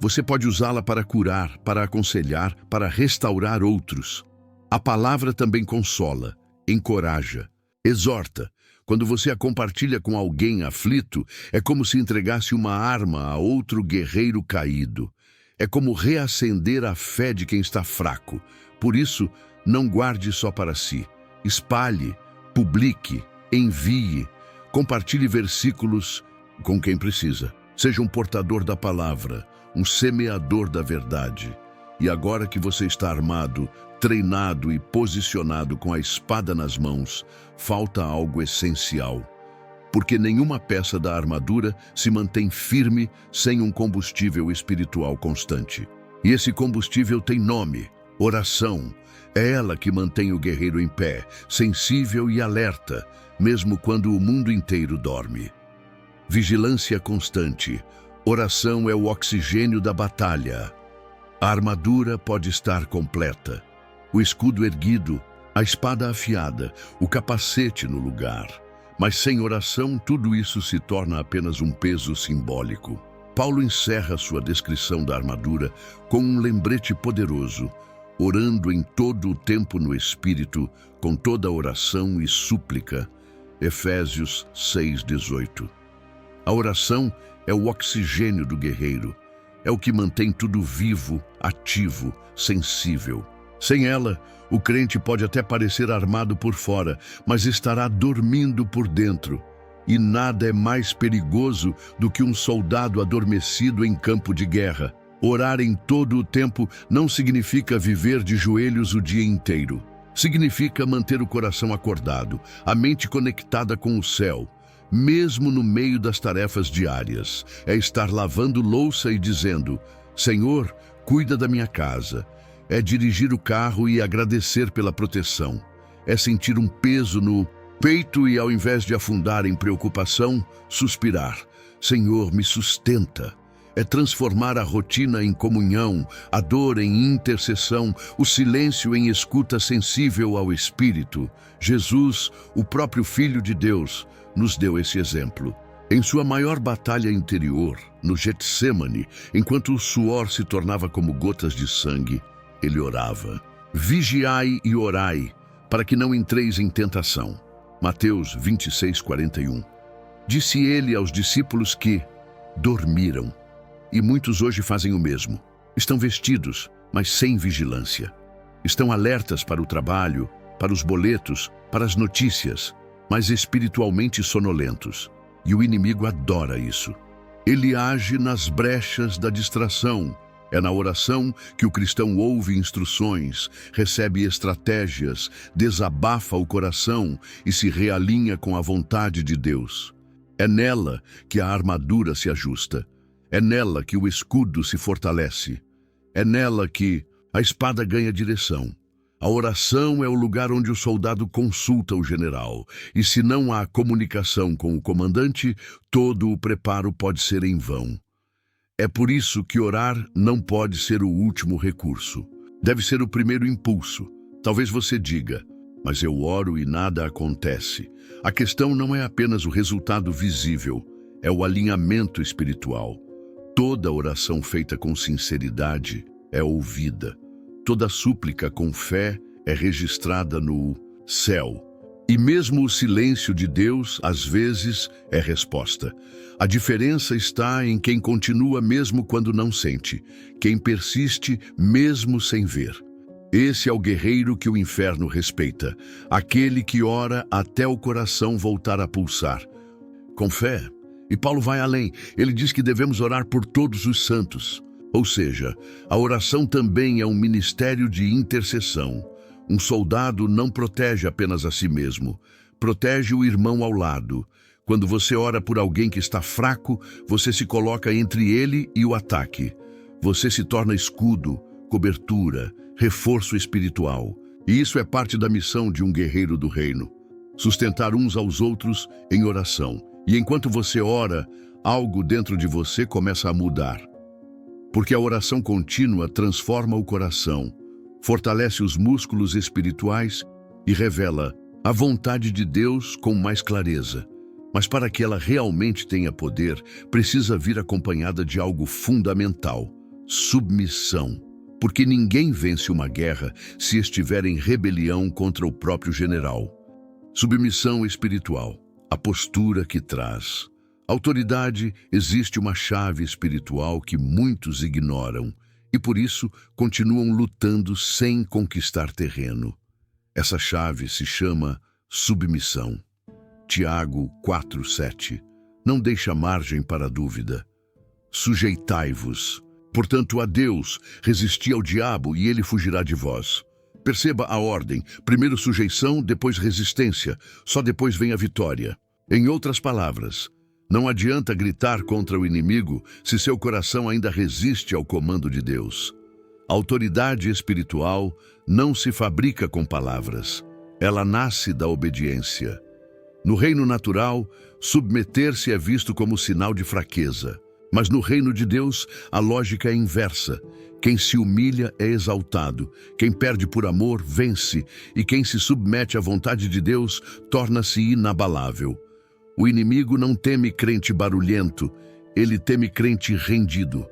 Você pode usá-la para curar, para aconselhar, para restaurar outros. A palavra também consola, encoraja, exorta. Quando você a compartilha com alguém aflito, é como se entregasse uma arma a outro guerreiro caído. É como reacender a fé de quem está fraco. Por isso, não guarde só para si. Espalhe, publique, envie, compartilhe versículos com quem precisa. Seja um portador da palavra, um semeador da verdade. E agora que você está armado, treinado e posicionado com a espada nas mãos, falta algo essencial: porque nenhuma peça da armadura se mantém firme sem um combustível espiritual constante. E esse combustível tem nome: oração. É ela que mantém o guerreiro em pé, sensível e alerta, mesmo quando o mundo inteiro dorme. Vigilância constante. Oração é o oxigênio da batalha. A armadura pode estar completa, o escudo erguido, a espada afiada, o capacete no lugar. Mas sem oração, tudo isso se torna apenas um peso simbólico. Paulo encerra sua descrição da armadura com um lembrete poderoso: orando em todo o tempo no Espírito, com toda oração e súplica. Efésios 6:18. A oração é o oxigênio do guerreiro. É o que mantém tudo vivo, ativo, sensível. Sem ela, o crente pode até parecer armado por fora, mas estará dormindo por dentro. E nada é mais perigoso do que um soldado adormecido em campo de guerra. Orar em todo o tempo não significa viver de joelhos o dia inteiro. Significa manter o coração acordado, a mente conectada com o céu, mesmo no meio das tarefas diárias. É estar lavando louça e dizendo: Senhor, cuida da minha casa. É dirigir o carro e agradecer pela proteção. É sentir um peso no peito e, ao invés de afundar em preocupação, suspirar: Senhor, me sustenta. É transformar a rotina em comunhão, a dor em intercessão, o silêncio em escuta sensível ao Espírito. Jesus, o próprio Filho de Deus, nos deu esse exemplo. Em sua maior batalha interior, no Getsêmani, enquanto o suor se tornava como gotas de sangue, ele orava: Vigiai e orai, para que não entreis em tentação. Mateus 26:41. Disse ele aos discípulos que dormiram. E muitos hoje fazem o mesmo. Estão vestidos, mas sem vigilância. Estão alertas para o trabalho, para os boletos, para as notícias, mas espiritualmente sonolentos. E o inimigo adora isso. Ele age nas brechas da distração. É na oração que o cristão ouve instruções, recebe estratégias, desabafa o coração e se realinha com a vontade de Deus. É nela que a armadura se ajusta. É nela que o escudo se fortalece. É nela que a espada ganha direção. A oração é o lugar onde o soldado consulta o general. E se não há comunicação com o comandante, todo o preparo pode ser em vão. É por isso que orar não pode ser o último recurso. Deve ser o primeiro impulso. Talvez você diga: mas eu oro e nada acontece. A questão não é apenas o resultado visível, é o alinhamento espiritual. Toda oração feita com sinceridade é ouvida. Toda súplica com fé é registrada no céu. E mesmo o silêncio de Deus, às vezes, é resposta. A diferença está em quem continua mesmo quando não sente, quem persiste mesmo sem ver. Esse é o guerreiro que o inferno respeita, aquele que ora até o coração voltar a pulsar. Com fé. E Paulo vai além. Ele diz que devemos orar por todos os santos. Ou seja, a oração também é um ministério de intercessão. Um soldado não protege apenas a si mesmo, protege o irmão ao lado. Quando você ora por alguém que está fraco, você se coloca entre ele e o ataque. Você se torna escudo, cobertura, reforço espiritual. E isso é parte da missão de um guerreiro do reino. Sustentar uns aos outros em oração. E enquanto você ora, algo dentro de você começa a mudar. Porque a oração contínua transforma o coração, fortalece os músculos espirituais e revela a vontade de Deus com mais clareza. Mas para que ela realmente tenha poder, precisa vir acompanhada de algo fundamental: submissão. Porque ninguém vence uma guerra se estiver em rebelião contra o próprio general. Submissão espiritual. A postura que traz. Autoridade, existe uma chave espiritual que muitos ignoram e por isso continuam lutando sem conquistar terreno. Essa chave se chama submissão. Tiago 4:7. Não deixa margem para dúvida. Sujeitai-vos, portanto, a Deus, resisti ao diabo e ele fugirá de vós. Perceba a ordem: primeiro sujeição, depois resistência, só depois vem a vitória. Em outras palavras, não adianta gritar contra o inimigo se seu coração ainda resiste ao comando de Deus. A autoridade espiritual não se fabrica com palavras. Ela nasce da obediência. No reino natural, submeter-se é visto como sinal de fraqueza. Mas no reino de Deus, a lógica é inversa. Quem se humilha é exaltado, quem perde por amor vence, e quem se submete à vontade de Deus torna-se inabalável. O inimigo não teme crente barulhento, ele teme crente rendido,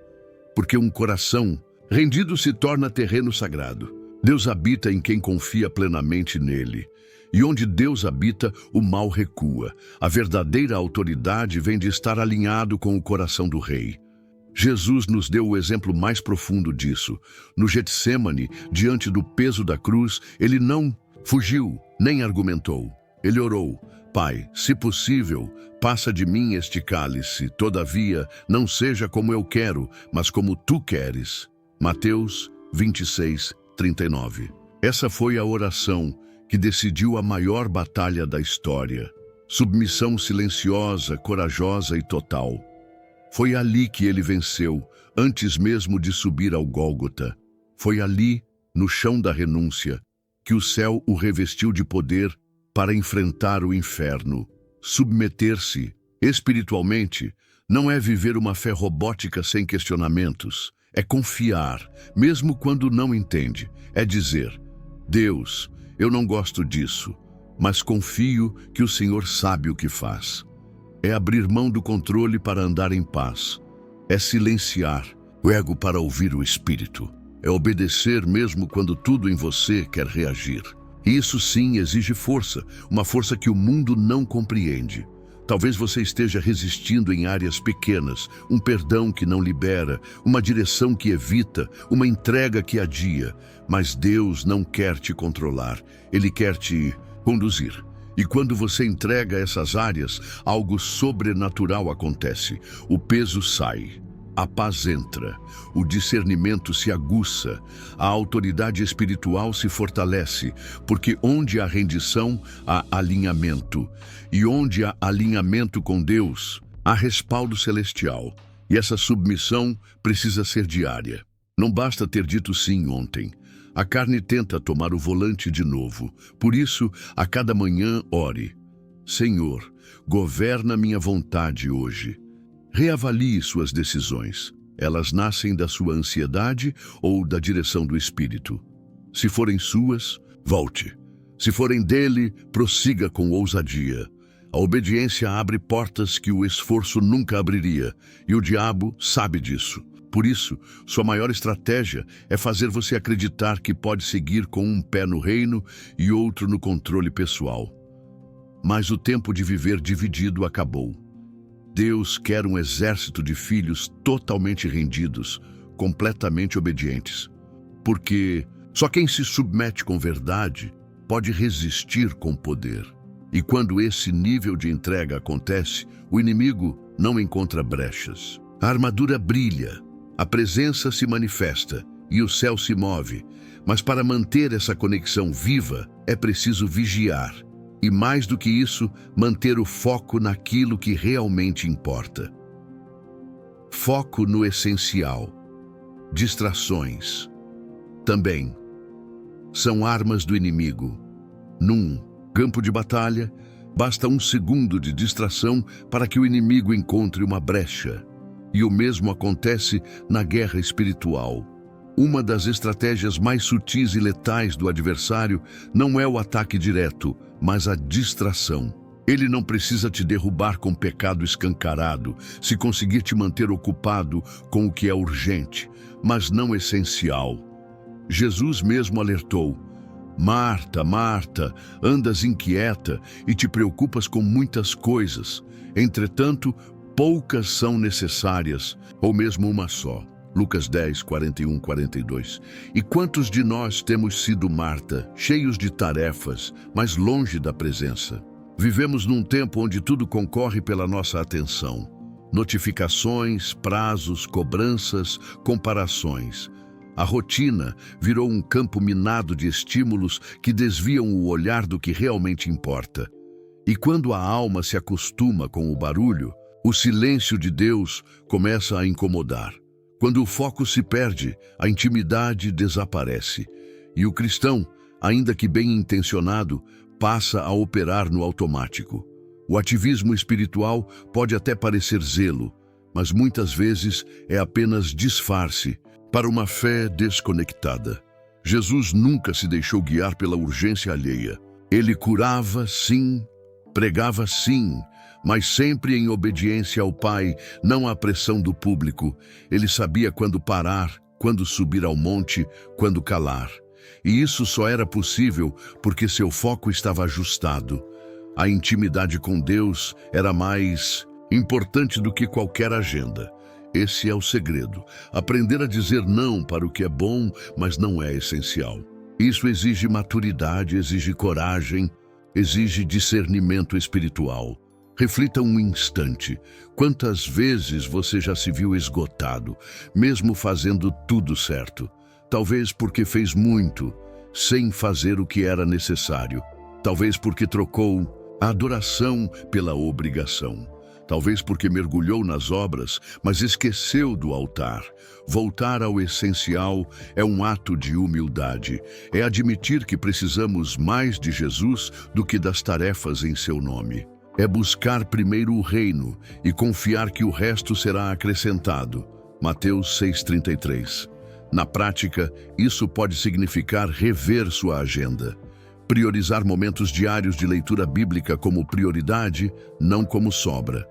porque um coração rendido se torna terreno sagrado. Deus habita em quem confia plenamente nele. E onde Deus habita, o mal recua. A verdadeira autoridade vem de estar alinhado com o coração do rei. Jesus nos deu o exemplo mais profundo disso. No Getsêmani, diante do peso da cruz, ele não fugiu, nem argumentou. Ele orou: Pai, se possível, passa de mim este cálice. Todavia, não seja como eu quero, mas como tu queres. Mateus 26:39. Essa foi a oração que decidiu a maior batalha da história. Submissão silenciosa, corajosa e total. Foi ali que ele venceu, antes mesmo de subir ao Gólgota. Foi ali, no chão da renúncia, que o céu o revestiu de poder para enfrentar o inferno. Submeter-se, espiritualmente, não é viver uma fé robótica sem questionamentos. É confiar, mesmo quando não entende. É dizer: Deus, eu não gosto disso, mas confio que o Senhor sabe o que faz. É abrir mão do controle para andar em paz. É silenciar o ego para ouvir o Espírito. É obedecer mesmo quando tudo em você quer reagir. E isso sim exige força, uma força que o mundo não compreende. Talvez você esteja resistindo em áreas pequenas, um perdão que não libera, uma direção que evita, uma entrega que adia. Mas Deus não quer te controlar, Ele quer te conduzir. E quando você entrega essas áreas, algo sobrenatural acontece. O peso sai, a paz entra, o discernimento se aguça, a autoridade espiritual se fortalece, porque onde há rendição, há alinhamento. E onde há alinhamento com Deus, há respaldo celestial. E essa submissão precisa ser diária. Não basta ter dito sim ontem. A carne tenta tomar o volante de novo. Por isso, a cada manhã, ore: Senhor, governa minha vontade hoje. Reavalie suas decisões. Elas nascem da sua ansiedade ou da direção do Espírito. Se forem suas, volte. Se forem dele, prossiga com ousadia. A obediência abre portas que o esforço nunca abriria, e o diabo sabe disso. Por isso, sua maior estratégia é fazer você acreditar que pode seguir com um pé no reino e outro no controle pessoal. Mas o tempo de viver dividido acabou. Deus quer um exército de filhos totalmente rendidos, completamente obedientes. Porque só quem se submete com verdade pode resistir com poder. E quando esse nível de entrega acontece, o inimigo não encontra brechas. A armadura brilha, a presença se manifesta e o céu se move. Mas para manter essa conexão viva, é preciso vigiar. E mais do que isso, manter o foco naquilo que realmente importa. Foco no essencial. Distrações também são armas do inimigo. Num campo de batalha, basta um segundo de distração para que o inimigo encontre uma brecha. E o mesmo acontece na guerra espiritual. Uma das estratégias mais sutis e letais do adversário não é o ataque direto, mas a distração. Ele não precisa te derrubar com pecado escancarado, se conseguir te manter ocupado com o que é urgente, mas não essencial. Jesus mesmo alertou: Marta, Marta, andas inquieta e te preocupas com muitas coisas. Entretanto, poucas são necessárias, ou mesmo uma só. Lucas 10, 41, 42. E quantos de nós temos sido Marta, cheios de tarefas, mas longe da presença? Vivemos num tempo onde tudo concorre pela nossa atenção. Notificações, prazos, cobranças, comparações. A rotina virou um campo minado de estímulos que desviam o olhar do que realmente importa. E quando a alma se acostuma com o barulho, o silêncio de Deus começa a incomodar. Quando o foco se perde, a intimidade desaparece. E o cristão, ainda que bem intencionado, passa a operar no automático. O ativismo espiritual pode até parecer zelo, mas muitas vezes é apenas disfarce para uma fé desconectada. Jesus nunca se deixou guiar pela urgência alheia. Ele curava, sim, pregava, sim, mas sempre em obediência ao Pai, não à pressão do público. Ele sabia quando parar, quando subir ao monte, quando calar. E isso só era possível porque seu foco estava ajustado. A intimidade com Deus era mais importante do que qualquer agenda. Esse é o segredo. Aprender a dizer não para o que é bom, mas não é essencial. Isso exige maturidade, exige coragem, exige discernimento espiritual. Reflita um instante. Quantas vezes você já se viu esgotado, mesmo fazendo tudo certo? Talvez porque fez muito, sem fazer o que era necessário. Talvez porque trocou a adoração pela obrigação. Talvez porque mergulhou nas obras, mas esqueceu do altar. Voltar ao essencial é um ato de humildade. É admitir que precisamos mais de Jesus do que das tarefas em seu nome. É buscar primeiro o reino e confiar que o resto será acrescentado. Mateus 6,33. Na prática, isso pode significar rever sua agenda. Priorizar momentos diários de leitura bíblica como prioridade, não como sobra.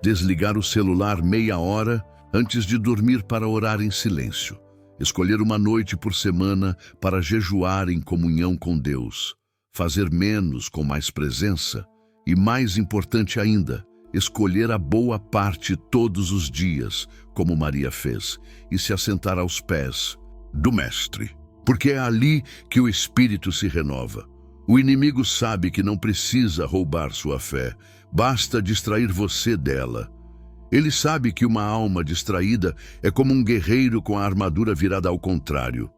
Desligar o celular meia hora antes de dormir para orar em silêncio. Escolher uma noite por semana para jejuar em comunhão com Deus. Fazer menos com mais presença. E mais importante ainda, escolher a boa parte todos os dias, como Maria fez, e se assentar aos pés do Mestre. Porque é ali que o Espírito se renova. O inimigo sabe que não precisa roubar sua fé, basta distrair você dela. Ele sabe que uma alma distraída é como um guerreiro com a armadura virada ao contrário.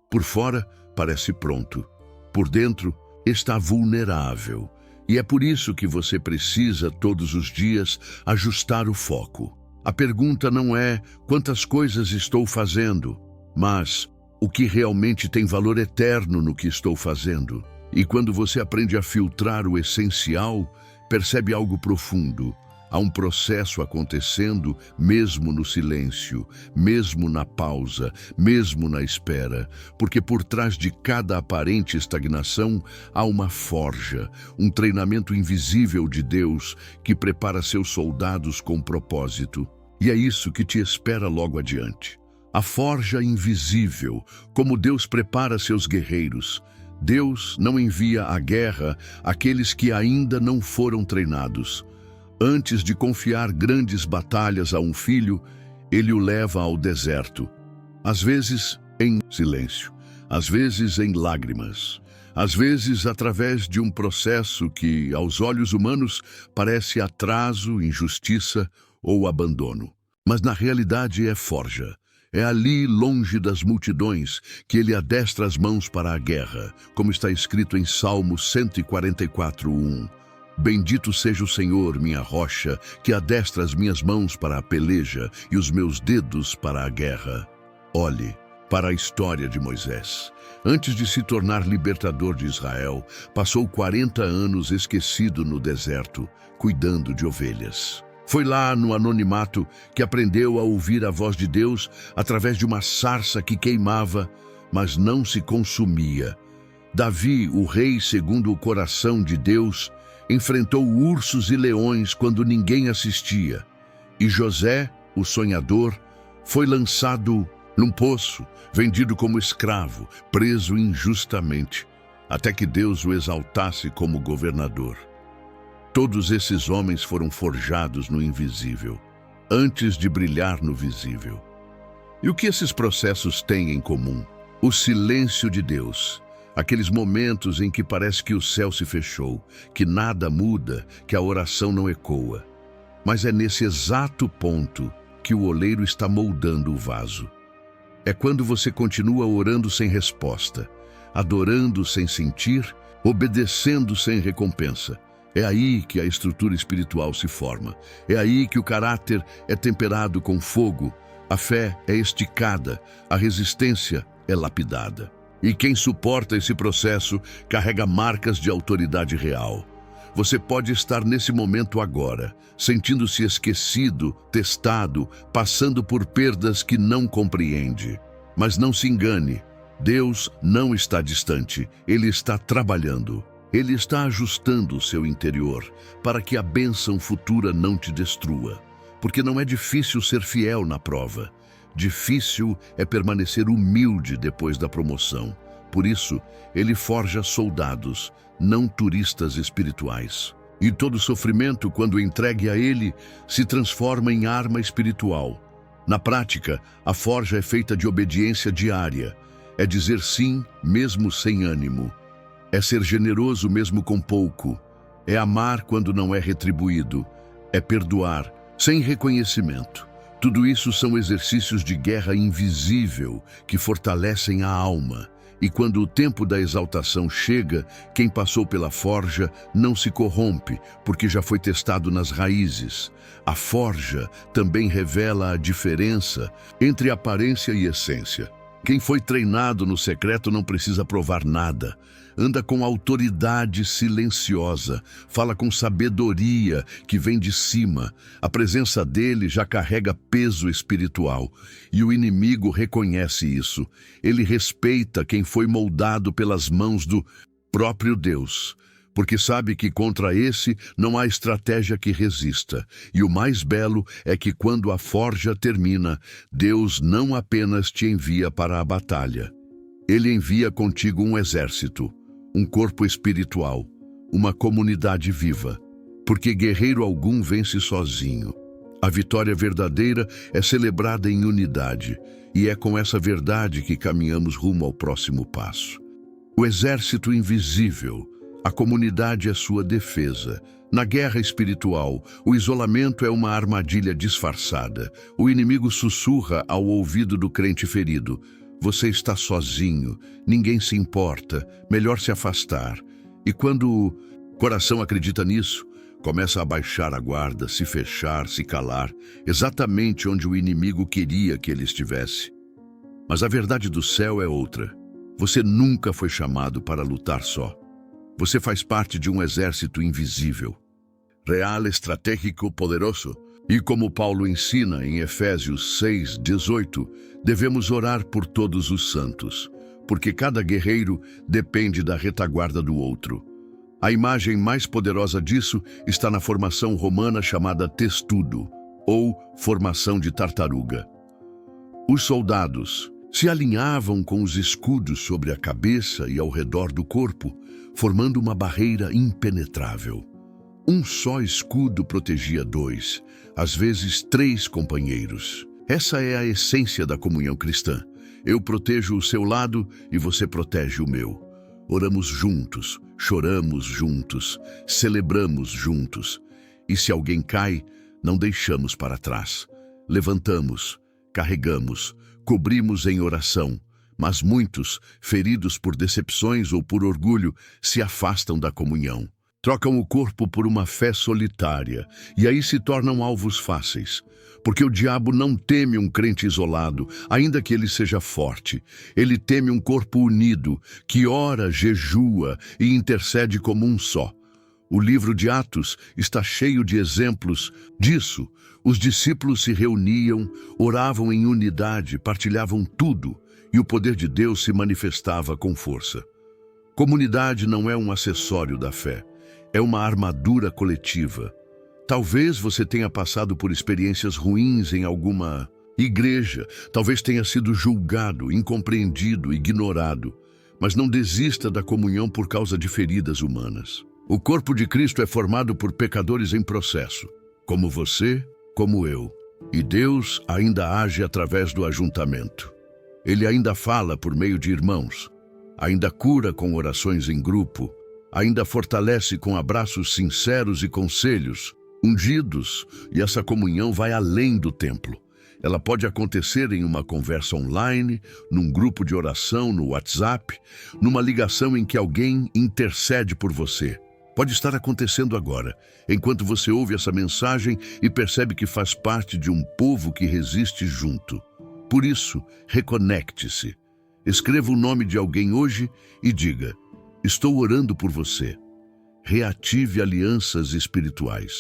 Por fora, parece pronto. Por dentro, está vulnerável. E é por isso que você precisa, todos os dias, ajustar o foco. A pergunta não é quantas coisas estou fazendo, mas o que realmente tem valor eterno no que estou fazendo. E quando você aprende a filtrar o essencial, percebe algo profundo. Há um processo acontecendo mesmo no silêncio, mesmo na pausa, mesmo na espera, porque por trás de cada aparente estagnação há uma forja, um treinamento invisível de Deus que prepara seus soldados com propósito. E é isso que te espera logo adiante. A forja invisível, como Deus prepara seus guerreiros. Deus não envia à guerra aqueles que ainda não foram treinados. Antes de confiar grandes batalhas a um filho, ele o leva ao deserto. Às vezes em silêncio, às vezes em lágrimas, às vezes através de um processo que, aos olhos humanos, parece atraso, injustiça ou abandono. Mas na realidade é forja. É ali, longe das multidões, que ele adestra as mãos para a guerra, como está escrito em Salmo 144:1. Bendito seja o Senhor, minha rocha, que adestra as minhas mãos para a peleja e os meus dedos para a guerra. Olhe para a história de Moisés. Antes de se tornar libertador de Israel, passou 40 anos esquecido no deserto, cuidando de ovelhas. Foi lá no anonimato que aprendeu a ouvir a voz de Deus através de uma sarça que queimava, mas não se consumia. Davi, o rei segundo o coração de Deus, enfrentou ursos e leões quando ninguém assistia. E José, o sonhador, foi lançado num poço, vendido como escravo, preso injustamente, até que Deus o exaltasse como governador. Todos esses homens foram forjados no invisível, antes de brilhar no visível. E o que esses processos têm em comum? O silêncio de Deus. Aqueles momentos em que parece que o céu se fechou, que nada muda, que a oração não ecoa. Mas é nesse exato ponto que o oleiro está moldando o vaso. É quando você continua orando sem resposta, adorando sem sentir, obedecendo sem recompensa. É aí que a estrutura espiritual se forma. É aí que o caráter é temperado com fogo, a fé é esticada, a resistência é lapidada. E quem suporta esse processo carrega marcas de autoridade real. Você pode estar nesse momento agora, sentindo-se esquecido, testado, passando por perdas que não compreende. Mas não se engane, Deus não está distante, Ele está trabalhando. Ele está ajustando o seu interior para que a bênção futura não te destrua. Porque não é difícil ser fiel na prova. Difícil é permanecer humilde depois da promoção. Por isso, ele forja soldados, não turistas espirituais. E todo sofrimento, quando entregue a ele, se transforma em arma espiritual. Na prática, a forja é feita de obediência diária. É dizer sim, mesmo sem ânimo. É ser generoso mesmo com pouco. É amar quando não é retribuído. É perdoar, sem reconhecimento. Tudo isso são exercícios de guerra invisível que fortalecem a alma. E quando o tempo da exaltação chega, quem passou pela forja não se corrompe, porque já foi testado nas raízes. A forja também revela a diferença entre aparência e essência. Quem foi treinado no secreto não precisa provar nada. Anda com autoridade silenciosa, fala com sabedoria que vem de cima. A presença dele já carrega peso espiritual e o inimigo reconhece isso. Ele respeita quem foi moldado pelas mãos do próprio Deus, porque sabe que contra esse não há estratégia que resista. E o mais belo é que quando a forja termina, Deus não apenas te envia para a batalha. Ele envia contigo um exército, um corpo espiritual, uma comunidade viva, porque guerreiro algum vence sozinho. A vitória verdadeira é celebrada em unidade, e é com essa verdade que caminhamos rumo ao próximo passo. O exército invisível, a comunidade é sua defesa. Na guerra espiritual, o isolamento é uma armadilha disfarçada. O inimigo sussurra ao ouvido do crente ferido: você está sozinho, ninguém se importa, melhor se afastar. E quando o coração acredita nisso, começa a baixar a guarda, se fechar, se calar, exatamente onde o inimigo queria que ele estivesse. Mas a verdade do céu é outra. Você nunca foi chamado para lutar só. Você faz parte de um exército invisível, real, estratégico, poderoso. E como Paulo ensina em Efésios 6:18, devemos orar por todos os santos, porque cada guerreiro depende da retaguarda do outro. A imagem mais poderosa disso está na formação romana chamada testudo, ou formação de tartaruga. Os soldados se alinhavam com os escudos sobre a cabeça e ao redor do corpo, formando uma barreira impenetrável. Um só escudo protegia 2, às vezes 3 companheiros. Essa é a essência da comunhão cristã. Eu protejo o seu lado e você protege o meu. Oramos juntos, choramos juntos, celebramos juntos. E se alguém cai, não deixamos para trás. Levantamos, carregamos, cobrimos em oração. Mas muitos, feridos por decepções ou por orgulho, se afastam da comunhão. Trocam o corpo por uma fé solitária e aí se tornam alvos fáceis. Porque o diabo não teme um crente isolado, ainda que ele seja forte. Ele teme um corpo unido, que ora, jejua e intercede como um só. O livro de Atos está cheio de exemplos disso. Os discípulos se reuniam, oravam em unidade, partilhavam tudo, e o poder de Deus se manifestava com força. Comunidade não é um acessório da fé. É uma armadura coletiva. Talvez você tenha passado por experiências ruins em alguma igreja, talvez tenha sido julgado, incompreendido, ignorado, mas não desista da comunhão por causa de feridas humanas. O corpo de Cristo é formado por pecadores em processo, como você, como eu, e Deus ainda age através do ajuntamento. Ele ainda fala por meio de irmãos, ainda cura com orações em grupo, ainda fortalece com abraços sinceros e conselhos, ungidos, e essa comunhão vai além do templo. Ela pode acontecer em uma conversa online, num grupo de oração no WhatsApp, numa ligação em que alguém intercede por você. Pode estar acontecendo agora, enquanto você ouve essa mensagem e percebe que faz parte de um povo que resiste junto. Por isso, reconecte-se. Escreva o nome de alguém hoje e diga: estou orando por você. Reative alianças espirituais.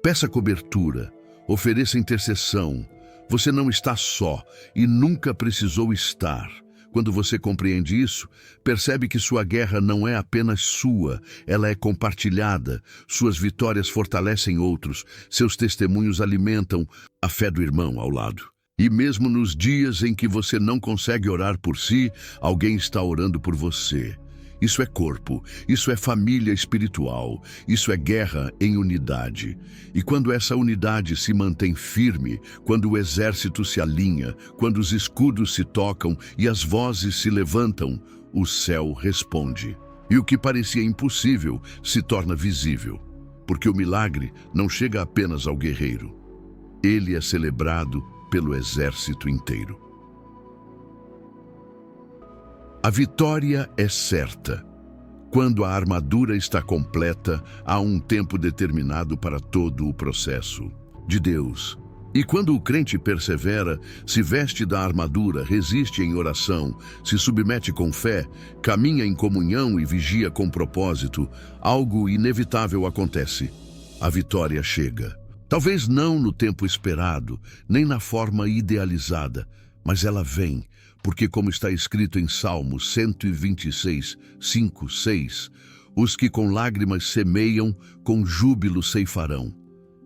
Peça cobertura. Ofereça intercessão. Você não está só e nunca precisou estar. Quando você compreende isso, percebe que sua guerra não é apenas sua, ela é compartilhada. Suas vitórias fortalecem outros, seus testemunhos alimentam a fé do irmão ao lado. E mesmo nos dias em que você não consegue orar por si, alguém está orando por você. Isso é corpo, isso é família espiritual, isso é guerra em unidade. E quando essa unidade se mantém firme, quando o exército se alinha, quando os escudos se tocam e as vozes se levantam, o céu responde. E o que parecia impossível se torna visível, porque o milagre não chega apenas ao guerreiro. Ele é celebrado pelo exército inteiro. A vitória é certa. Quando a armadura está completa, há um tempo determinado para todo o processo de Deus. E quando o crente persevera, se veste da armadura, resiste em oração, se submete com fé, caminha em comunhão e vigia com propósito, algo inevitável acontece. A vitória chega. Talvez não no tempo esperado, nem na forma idealizada, mas ela vem. Porque, como está escrito em Salmos 126, 5, 6, os que com lágrimas semeiam, com júbilo ceifarão.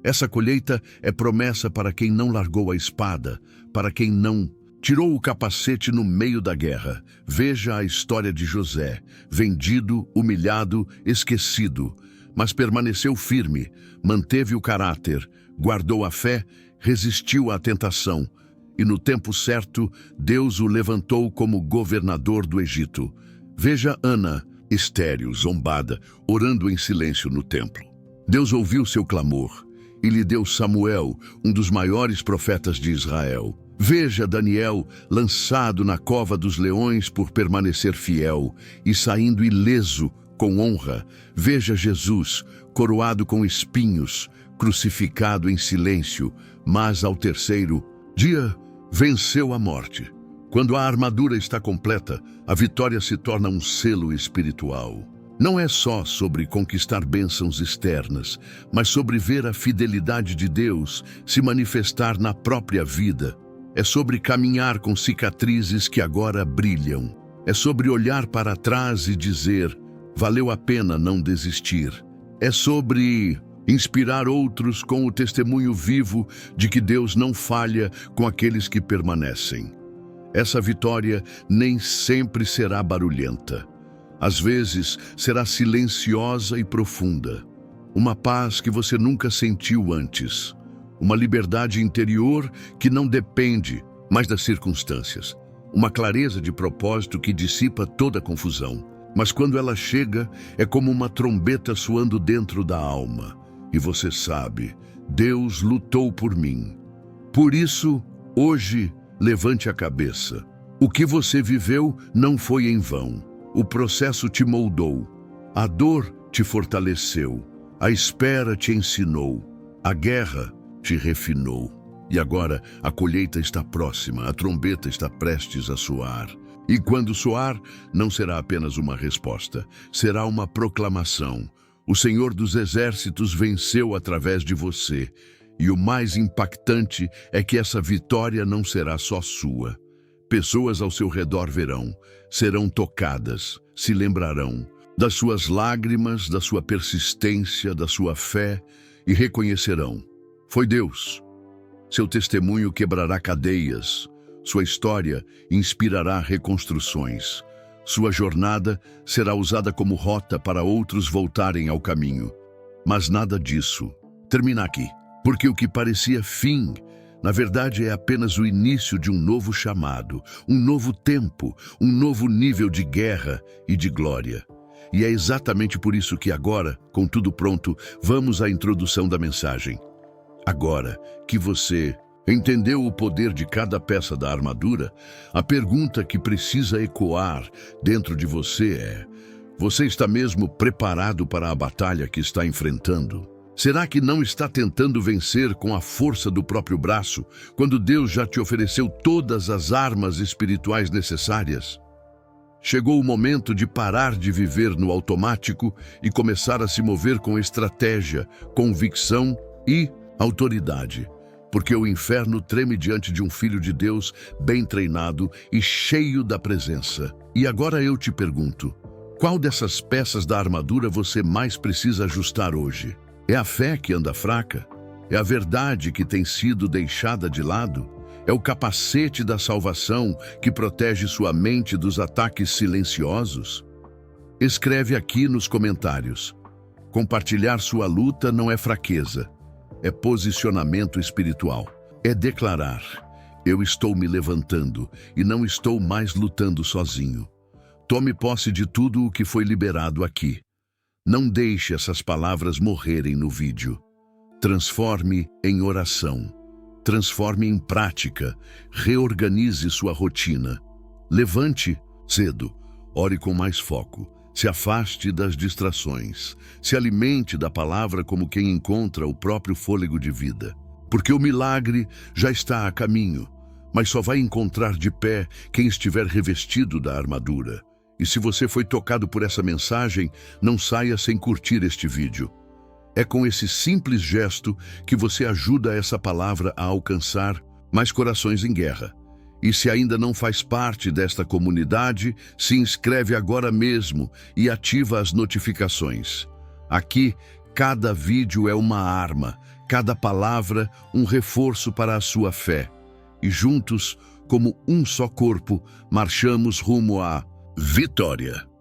Essa colheita é promessa para quem não largou a espada, para quem não tirou o capacete no meio da guerra. Veja a história de José, vendido, humilhado, esquecido, mas permaneceu firme, manteve o caráter, guardou a fé, resistiu à tentação. E no tempo certo, Deus o levantou como governador do Egito. Veja Ana, estéril, zombada, orando em silêncio no templo. Deus ouviu seu clamor e lhe deu Samuel, um dos maiores profetas de Israel. Veja Daniel, lançado na cova dos leões por permanecer fiel e saindo ileso com honra. Veja Jesus, coroado com espinhos, crucificado em silêncio, mas ao terceiro dia venceu a morte. Quando a armadura está completa, a vitória se torna um selo espiritual. Não é só sobre conquistar bênçãos externas, mas sobre ver a fidelidade de Deus se manifestar na própria vida. É sobre caminhar com cicatrizes que agora brilham. É sobre olhar para trás e dizer: valeu a pena não desistir. É sobre inspirar outros com o testemunho vivo de que Deus não falha com aqueles que permanecem. Essa vitória nem sempre será barulhenta. Às vezes, será silenciosa e profunda. Uma paz que você nunca sentiu antes. Uma liberdade interior que não depende mais das circunstâncias. Uma clareza de propósito que dissipa toda a confusão. Mas quando ela chega, é como uma trombeta soando dentro da alma. E você sabe, Deus lutou por mim. Por isso, hoje, levante a cabeça. O que você viveu não foi em vão. O processo te moldou. A dor te fortaleceu. A espera te ensinou. A guerra te refinou. E agora a colheita está próxima, a trombeta está prestes a soar. E quando soar, não será apenas uma resposta, será uma proclamação. O Senhor dos Exércitos venceu através de você. E o mais impactante é que essa vitória não será só sua. Pessoas ao seu redor verão, serão tocadas, se lembrarão das suas lágrimas, da sua persistência, da sua fé e reconhecerão: foi Deus. Seu testemunho quebrará cadeias, sua história inspirará reconstruções. Sua jornada será usada como rota para outros voltarem ao caminho. Mas nada disso termina aqui, porque o que parecia fim, na verdade, é apenas o início de um novo chamado, um novo tempo, um novo nível de guerra e de glória. E é exatamente por isso que agora, com tudo pronto, vamos à introdução da mensagem. Agora que você entendeu o poder de cada peça da armadura, a pergunta que precisa ecoar dentro de você é: Você está mesmo preparado para a batalha que está enfrentando? Será que não está tentando vencer com a força do próprio braço, quando Deus já te ofereceu todas as armas espirituais necessárias? Chegou o momento de parar de viver no automático e começar a se mover com estratégia, convicção e autoridade. Porque o inferno treme diante de um filho de Deus bem treinado e cheio da presença. E agora eu te pergunto, qual dessas peças da armadura você mais precisa ajustar hoje? É a fé que anda fraca? É a verdade que tem sido deixada de lado? É o capacete da salvação que protege sua mente dos ataques silenciosos? Escreve aqui nos comentários. Compartilhar sua luta não é fraqueza, é posicionamento espiritual. É declarar: eu estou me levantando e não estou mais lutando sozinho. Tome posse de tudo o que foi liberado aqui. Não deixe essas palavras morrerem no vídeo. Transforme em oração. Transforme em prática, reorganize sua rotina. Levante cedo, ore com mais foco, se afaste das distrações, se alimente da palavra como quem encontra o próprio fôlego de vida. Porque o milagre já está a caminho, mas só vai encontrar de pé quem estiver revestido da armadura. E se você foi tocado por essa mensagem, não saia sem curtir este vídeo. É com esse simples gesto que você ajuda essa palavra a alcançar mais corações em guerra. E se ainda não faz parte desta comunidade, se inscreve agora mesmo e ativa as notificações. Aqui, cada vídeo é uma arma, cada palavra um reforço para a sua fé. E juntos, como um só corpo, marchamos rumo à vitória.